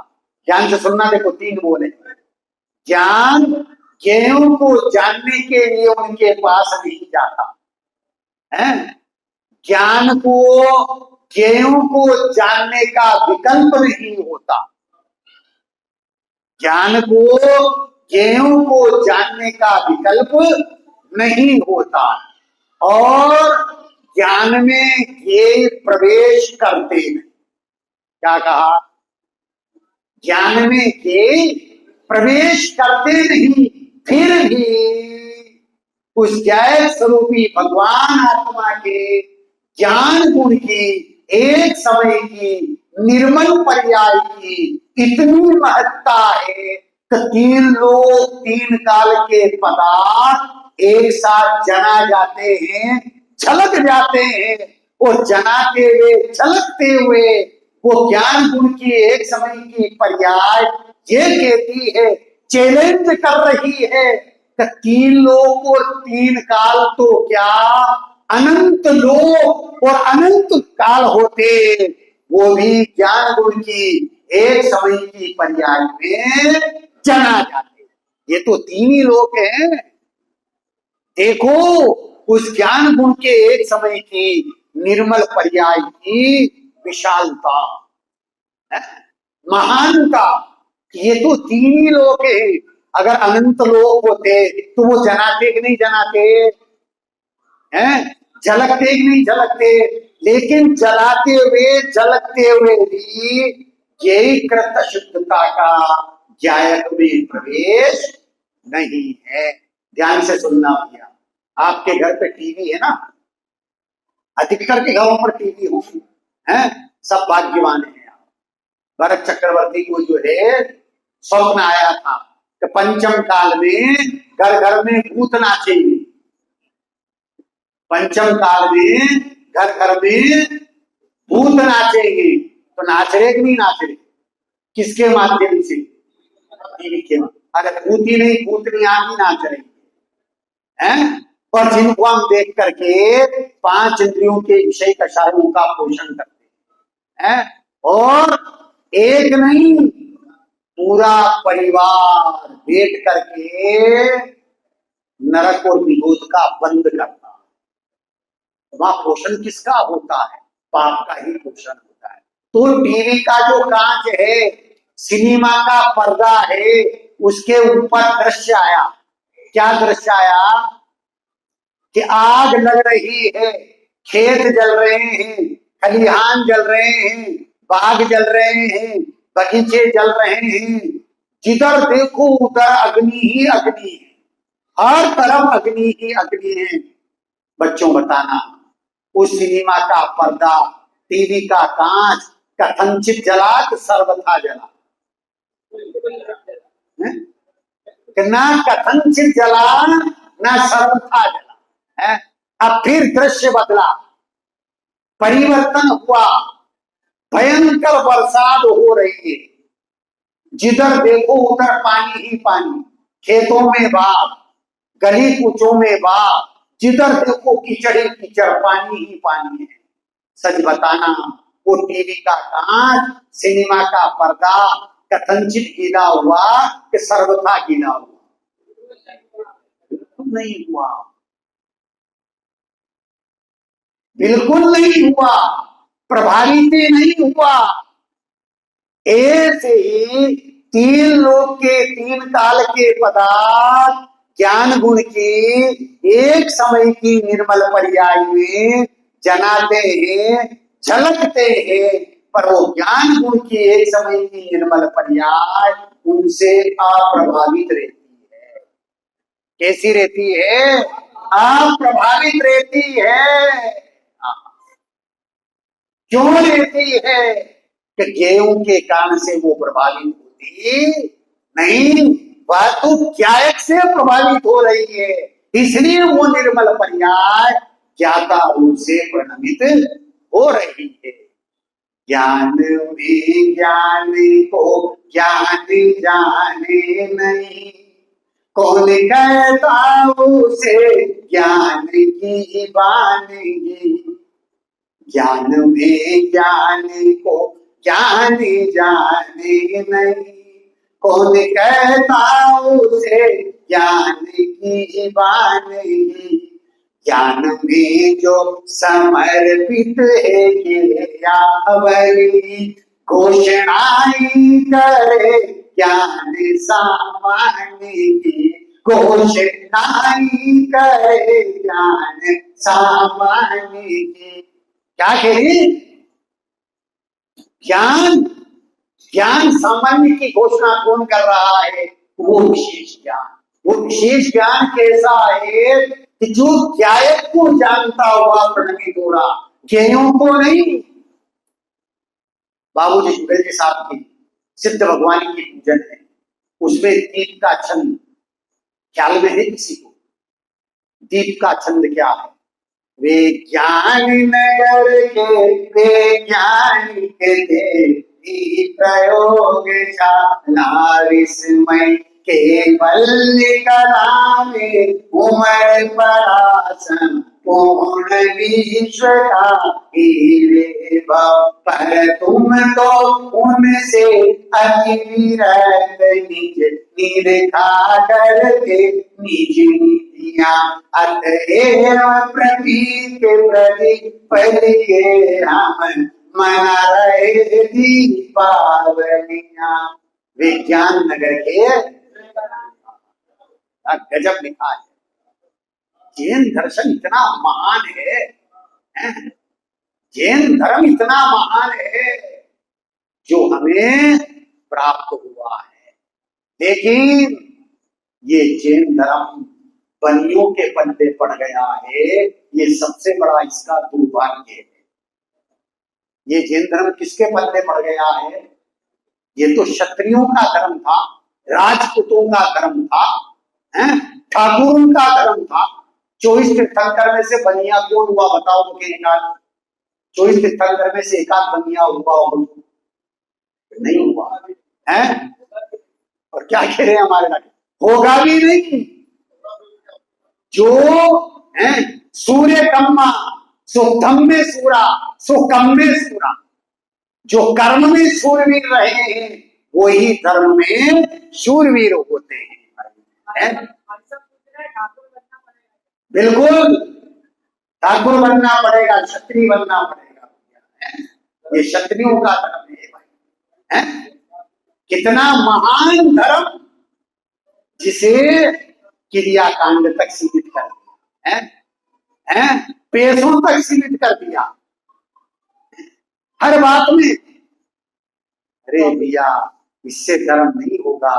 ध्यान से सुनना, देखो 3 बोले। ज्ञान ज्ञेयों को जानने के लिए उनके पास नहीं जाता है। ज्ञान को ज्ञेयों को जानने का विकल्प नहीं होता। ज्ञान को ज्ञेयों को जानने का विकल्प नहीं होता और ज्ञान में ज्ञेय प्रवेश करते हैं। क्या कहा? ज्ञान में ज्ञेय प्रवेश करते नहीं, फिर भी उस ज्ञायक स्वरूपी भगवान आत्मा के ज्ञान गुण की एक समय की निर्मल पर्याय की इतनी महत्ता है कि 3 लोग 3 काल के पदार्थ एक साथ जना जाते हैं, झलक जाते हैं, और जनाते हुए झलकते हुए वो ज्ञान गुण की एक समय की पर्याय ये कहती है, चैलेंज कर रही है कि 3 लोग और 3 काल तो क्या अनंत लोग और अनंत काल होते, वो भी ज्ञान गुण की एक समय की पर्याय में जना जाते। ये तो 3 ही लोग हैं। देखो उस ज्ञान गुण के एक समय की निर्मल पर्याय की विशालता, महानता। ये तो 3 ही लोग हैं। अगर अनंत लोग होते तो वो जनाते कि नहीं जनाते हैं, झलकते कि नहीं झलकते। लेकिन जलाते हुए झलकते हुए भी यही कृत शुद्धता का ज्ञायक में प्रवेश नहीं है। ध्यान से सुनना भैया, आपके घर पे टीवी है ना, अधिकतर के घरों पर टीवी होगी, हैं? सब भाग्यवान है। भरत चक्रवर्ती को जो है स्वप्न आया था कि पंचम काल में घर घर में भूत नाचेंगे। पंचम काल में घर घर में भूत नाचेंगे। तो नाच रहे कि नहीं नाच रहे? किसके माध्यम से? टीवी के माध्यम। अगर भूत ही नहीं, भूतनी आदमी नाच रही है। और जिनको हम देख करके 5 इंद्रियों के विषय कषायों का पोषण करते हैं, और एक नहीं पूरा परिवार बैठ करके नरक और विरोध का बंद करता है। वहां पोषण किसका होता है? पाप का ही पोषण होता है। तो टीवी का जो कांच है, सिनेमा का पर्दा है, उसके ऊपर दृश्य आया। क्या दृश्य आया? कि आग लग रही है, खेत जल रहे हैं, खलिहान जल रहे हैं, बाग जल रहे हैं, बगीचे जल रहे हैं। जिधर देखो उधर अग्नि ही अग्नि है, हर तरफ अग्नि ही अग्नि है। बच्चों बताना, उस सिनेमा का पर्दा, टीवी का कांच कथनचित जला कि सर्वथा जला? ना कथनचित जला, ना सर्वथा जला है। अब फिर दृश्य बदला, परिवर्तन हुआ, भयंकर बरसात हो रही है। जिधर देखो उधर पानी ही पानी, खेतों में बाढ़, गली कूचों में बाढ़, जिधर देखो कीचड़ ही कीचड़, पानी ही पानी है। सच बताना, वो टीवी का कांच, सिनेमा का पर्दा कथनचित गीला हुआ कि सर्वथा गीला हुआ? बिल्कुल नहीं हुआ, बिल्कुल नहीं हुआ, प्रभावित नहीं हुआ। ऐसे ही 3 लोक के 3 काल के पदार्थ ज्ञान गुण की एक समय की निर्मल पर्याय में जनाते हैं, झलकते हैं, पर वो ज्ञान गुण की एक समय की निर्मल पर्याय उनसे अप्रभावित रहती है। कैसी रहती है? अप्रभावित रहती है। क्यों रहती है? कि गेहूं के कारण से वो प्रभावित होती नहीं, वह तो ज्ञायक से प्रभावित हो रही है, इसलिए वो निर्मल पर्याय ज्ञाता रूप से परिणमित हो रही है। ज्ञान में ज्ञान को ज्ञान जाने नहीं, कौन कहता उसे ज्ञान की वानगी। ज्ञान में ज्ञान को ज्ञान जाने नहीं, कौन कहता उसे ज्ञान की वानगी। ज्ञान में जो समर्पित है केवली, घोषणाई करे ज्ञान सामान्य की। घोषणाई करे ज्ञान सामान्य की। क्या कही? ज्ञान, ज्ञान सामान्य की घोषणा कौन कर रहा है? वो विशेष ज्ञान। वो विशेष ज्ञान कैसा है कि जो ज्ञायक को जानता हुआ परिणमित हो रहा, ज्ञेयों को नहीं। बाबूजी जुबेर के साथ की सिद्ध भगवान की पूजन है, उसमें दीप का छंद ख्याल में है किसी को? दीप का छंद क्या है? विज्ञान नगर के वैज्ञानिक थे, प्रयोगशाला विस्मय केवल कला में उमड़ पड़ा संपूर्ण विश्व का ही वैभव। पर तुम तो उनसे अति विरत निज निरखा करके निज नीतियां, अतएव प्रतीक प्रतिपलिए हम मना रहे दीपावलियां। विज्ञान नगर के गजब लिखा है। जैन दर्शन इतना महान है, जैन धर्म इतना महान है जो हमें प्राप्त हुआ है। लेकिन ये जैन धर्म बनियों के पल्ले पड़ गया है, ये सबसे बड़ा इसका दुर्भाग्य है। ये जैन धर्म किसके पल्ले पड़ गया है? ये तो क्षत्रियों का धर्म था, राजपूतों का धर्म था, ठाकुरों का धर्म था। 24 तीर्थंकर में से बनिया कौन हुआ बताओ मुझे निकाल। 24 तीर्थंकर में से एकाध बनिया हुआ हो? नहीं हुआ है। और क्या कह रहे हैं हमारे लागे, होगा भी नहीं। जो है सूर्य कम्मा सो धम में सूरा सो कम में सूरा, जो कर्म में शूरवीर रहे हैं वही धर्म में शूरवीर होते हैं। बिल्कुल ठाकुर बनना पड़ेगा, क्षत्रिय बनना पड़ेगा। ये क्षत्रियों का धर्म है भाई, है? कितना महान धर्म जिसे क्रियाकांड तक सीमित कर दिया है? पेशों तक सीमित कर दिया हर बात में। अरे भैया इससे धर्म नहीं होगा,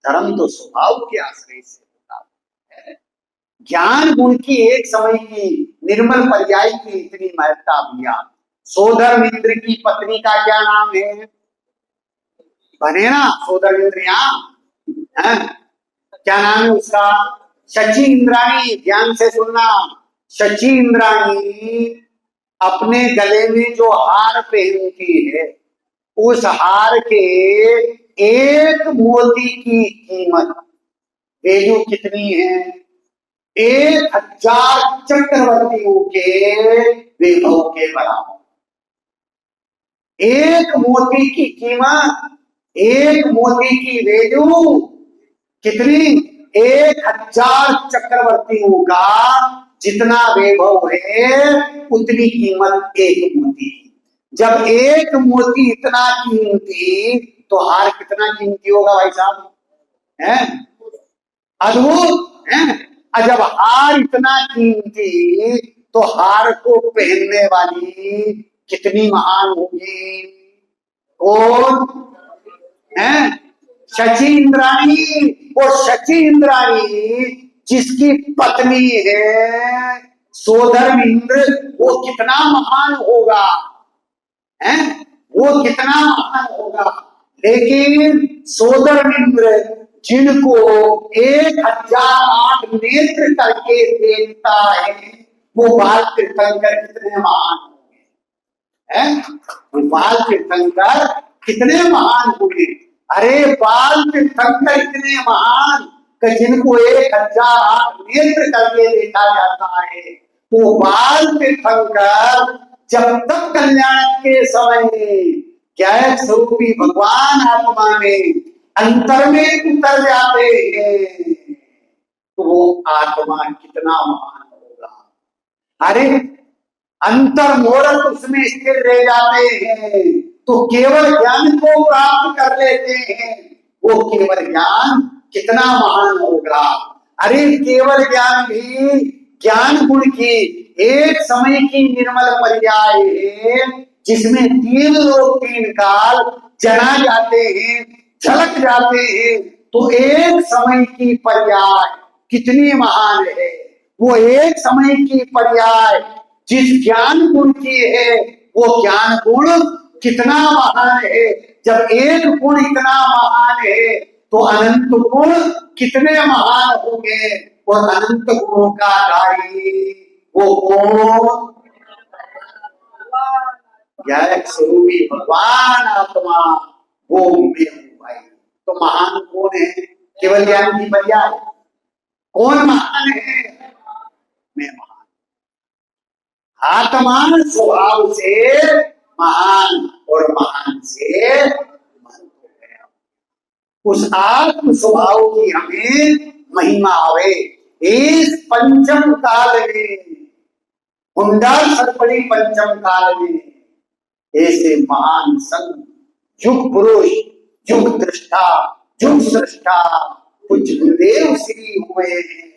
धर्म तो स्वभाव के आश्रय से होता है। ज्ञान गुण की एक समय की निर्मल पर्याय की इतनी महत्ता भैया। सोधर्मेंद्र की पत्नी का क्या नाम है? बने ना सोधर्मेंद्र, यहाँ क्या नाम है उसका? शची इंद्राणी। ध्यान से सुनना, शची इंद्राणी अपने गले में जो हार पहनती है उस हार के एक मोती की कीमत वैल्यू कितनी है? 1000 चक्रवर्तियों के वैभव के बराबर। एक मोती की कीमत, एक मोती की वैल्यू कितनी? 1000 चक्रवर्तियों का जितना वैभव है उतनी कीमत एक मोती की। जब एक मोती इतना कीमती तो हार कितना कीमती होगा भाई साहब, है? अद्भुत है। जब हार इतना कीमती तो हार को पहनने वाली कितनी महान होगी? कौन है? शची इंद्राणी। वो शची इंद्राणी जिसकी पत्नी है सोधर्मेंद्र, वो कितना महान होगा, है? वो कितना महान होगा। लेकिन सोधर्मेंद्र जिनको 1008 नेत्र करके देखता है वो बाल तीर्थंकर कितने महान होंगे? बाल तीर्थंकर कितने महान होंगे? अरे बाल तीर्थंकर इतने महान कि जिनको 1008 नेत्र करके देखा जाता है। तो बाल तीर्थंकर जब तक कल्याण के समय क्या स्वरूपी भगवान आत्मा में अंतर में उतर जाते हैं तो वो आत्मा कितना महान होगा। अरे अंतर मोरत उसमें स्थिर रह जाते हैं तो केवल ज्ञान को प्राप्त कर लेते हैं। वो केवल ज्ञान कितना महान होगा। अरे केवल ज्ञान भी ज्ञान गुण की एक समय की निर्मल पर्याय है जिसमें 3 लोक 3 काल जना जाते हैं, झलक जाते हैं। तो एक समय की पर्याय कितनी महान है। वो एक समय की पर्याय जिस ज्ञान गुण की है वो ज्ञान गुण कितना महान है। जब एक गुण इतना महान है तो अनंत गुण कितने महान होंगे। और अनंत गुणों का धारी वो कौन? स्वरूपी भगवान आत्मा, वो मैं हूं भाई। तो महान कौन है? केवल ज्ञान की पर्याय कौन महान है? मैं महान। आत्मा स्वभाव से महान और महान से मन हो गया। उस आत्म स्वभाव की हमें महिमा आवे। इस पंचम काल में हुंडा सर्पणी पंचम काल में ऐसे महान संत युग पुरुष युग दृष्टा युग सृष्टा कुछ गुरुदेव श्री हुए हैं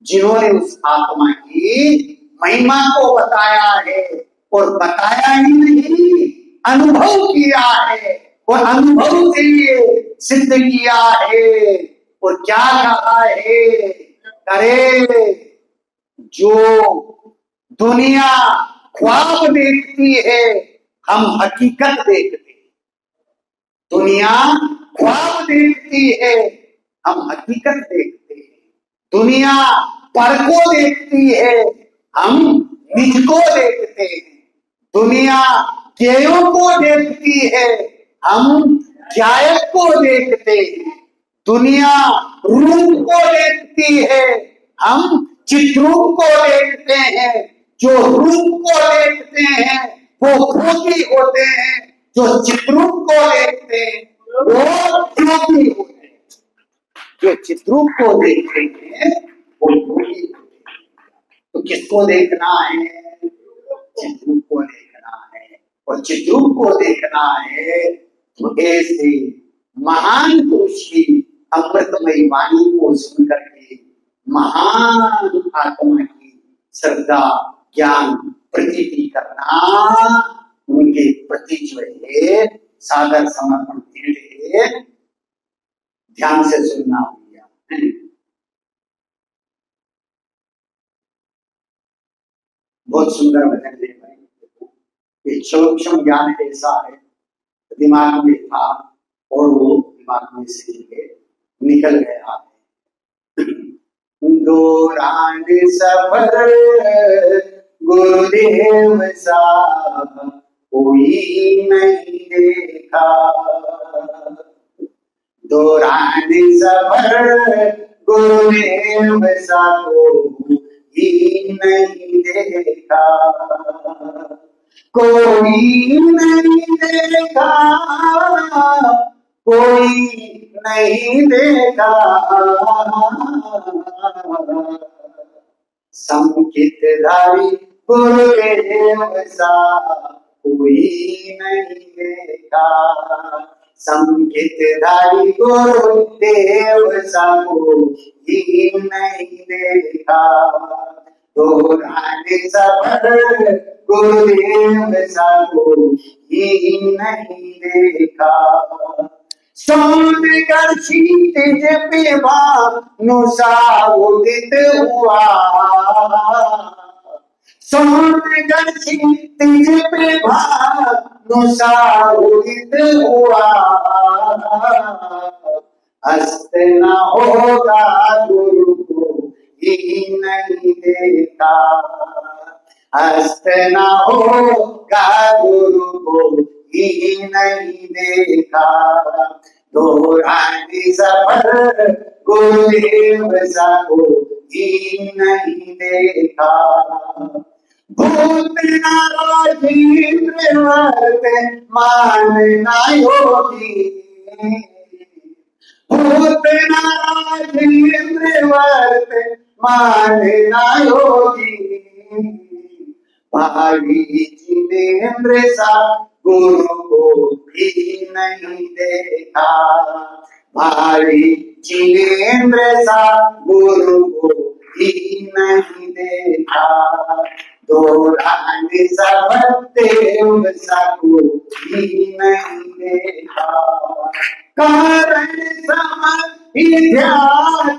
जिन्होंने उस आत्मा की महिमा को बताया है। और बताया ही नहीं, अनुभव किया है और अनुभव से सिद्ध किया है। और क्या कहा है? अरे जो दुनिया ख्वाब देखती है हम हकीकत देखते हैं। दुनिया ख्वाब देखती है हम हकीकत देखते हैं, दुनिया पर को देखती है, हम निज को देखते हैं। दुनिया ज्ञेयों को देखती है, हम ज्ञायक को देखते हैं। दुनिया रूप को देखती है, हम चित्रूप को देखते हैं। जो रूप को देखते हैं वो भोगी होते हैं, जो चित्रूप को देखते हैं वो योगी होते हैं। जो चित्रूप को देखते हैं वो योगी होते हैं। तो किसको देखना है? चित्रूप को देखना है। और चित्रूप को देखना है तो ऐसे महान पुरुष की अमृतमयी वाणी को सुन करके महान आत्मा की श्रद्धा ज्ञान प्रतीति करना, उनके प्रति जो है सादर समर्पण दृढ़ है, ध्यान से सुनना हो गया। बहुत सुंदर भजन है भाई। ये सूक्ष्म ज्ञान ऐसा है, दिमाग में था और वो दिमाग में से निकल गया है। दौरान सफर गुरुदेव सा कोई नहीं देखा, दौरान सफर गुरुदेव सा कोई नहीं देखा, कोई नहीं देखा, कोई नहीं देखा, संकित धारी गुरुदेव सा कोई नहीं देखा, संकित धारी गुरुदेव सा कोई नहीं देखा, दौरान सफर गुरुदेव सा कोई नहीं देखा, सौंदर्य क्षितिज पे भानुसा उदित हुआ, सौंदर्य क्षितिज पे भानुसा उदित हुआ, अस्त न होगा गुरु को ही नहीं देखा, अस्त न होगा गुरु को ही नहीं देखा, दौरान सफर गुरुदेव सा कोई नहीं देखा, भूत नारायण वर्त मानना योगी, भूत नारायण वर्त मानना योगी, भावी जिनेन्द्र सा गुरु को भी नहीं देखा, भावी जिनेन्द्र सा गुरु को भी नहीं देखा, दौरान सफर सा कोई नहीं देखा, कारण समय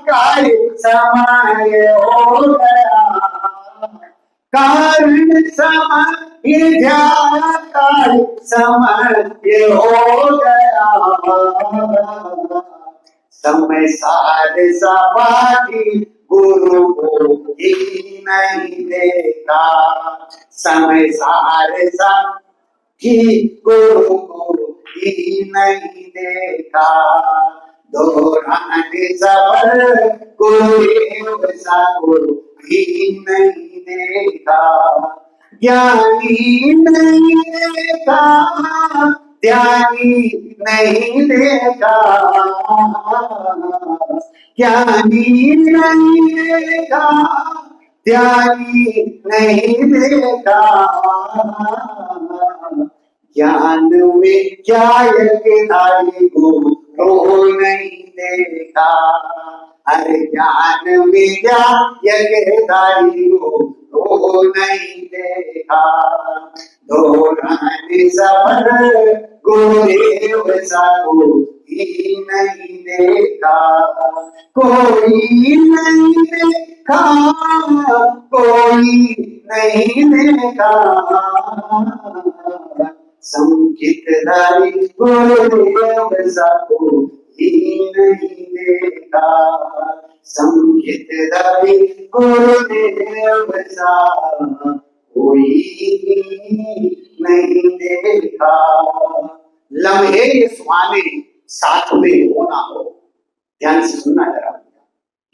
कार्य समय हो गया, कारण समय समय हो गया, समय सारे सपाटी गुरु को ही नहीं देखा, समय सारे सपाटी गुरु को ही नहीं देखा, दौरान सफर गुरुदेव सा कोई नहीं देखा, ज्ञानी नहीं देखा, ध्यानी नहीं देखा, ज्ञानी नहीं देखा, ध्यानी नहीं देखा, ज्ञान में ज्ञायक धारी गुरु नहीं देखा, अरे ज्ञान में ज्ञायक धारी गुरु नहीं देखा, दौरान सफर गुरुदेव सा कोई नहीं देखा, कोई नहीं देखा, कोई नहीं देखा, संकित धारी गुरुदेव सा कोई ही नहीं देखा, संकेत रवि गुरुदेव सा कोई नहीं देखा। लम्हे ये सुहाने साथ में हो ना हो, ध्यान से सुनना जरा।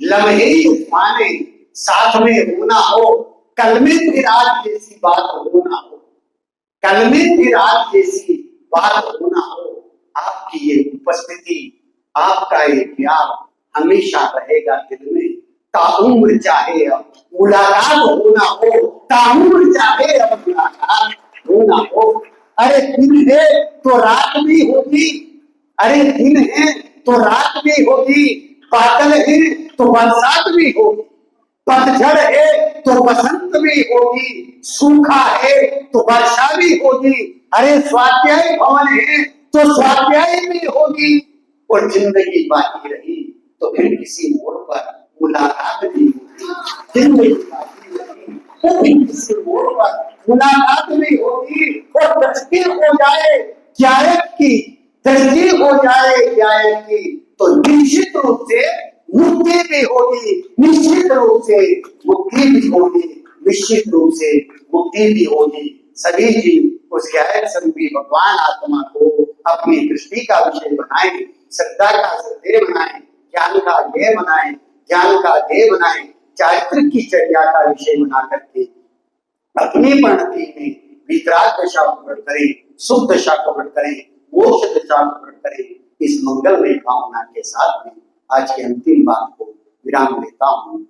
लम्हे ये सुहाने साथ में होना हो, कल में फिर आज जैसी बात हो ना हो, कल में फिर आज जैसी बात होना हो। आपकी ये उपस्थिति, आपका ये प्यार हमेशा रहेगा दिल में, ताउम्र चाहे अब मुलाकात होना हो, ताउम्र चाहे अब मुलाकात होना हो। अरे दिन है तो रात भी होगी, अरे दिन है तो रात भी होगी, बादल है तो बरसात भी होगी, पतझड़ है तो बसंत भी होगी, सूखा है तो वर्षा भी होगी। अरे स्वाध्याय भवन है तो स्वाध्याय भी होगी, और जिंदगी बाकी रही तो फिर किसी मोड़ पर मुलाकात भी होगी। जिंदगी बाकी रही तो फिर किसी मोड़ पर मुलाकात भी होगी। और दृष्टि हो जाए गायक की, दृष्टि हो जाए गायक की, तो निश्चित रूप से मुक्ति भी होगी, निश्चित रूप से मुक्ति भी होगी, निश्चित रूप से मुक्ति भी होगी। सभी जीव उस गायक स्वरूपी भगवान आत्मा को अपनी दृष्टि का विषय बनाएं, श्रद्धा का श्रद्धेय बनाएं, ज्ञान का ध्येय बनाएं, ज्ञान का ध्येय बनाएं, चारित्रिक की चर्या का विषय बना करके अपनी परिणति में वितराग दशा प्रकट करें, सुख दशा प्रकट करें, मोक्ष दशा प्रकट करें। इस मंगलमय भावना के साथ में आज की अंतिम बात को विराम देता हूँ।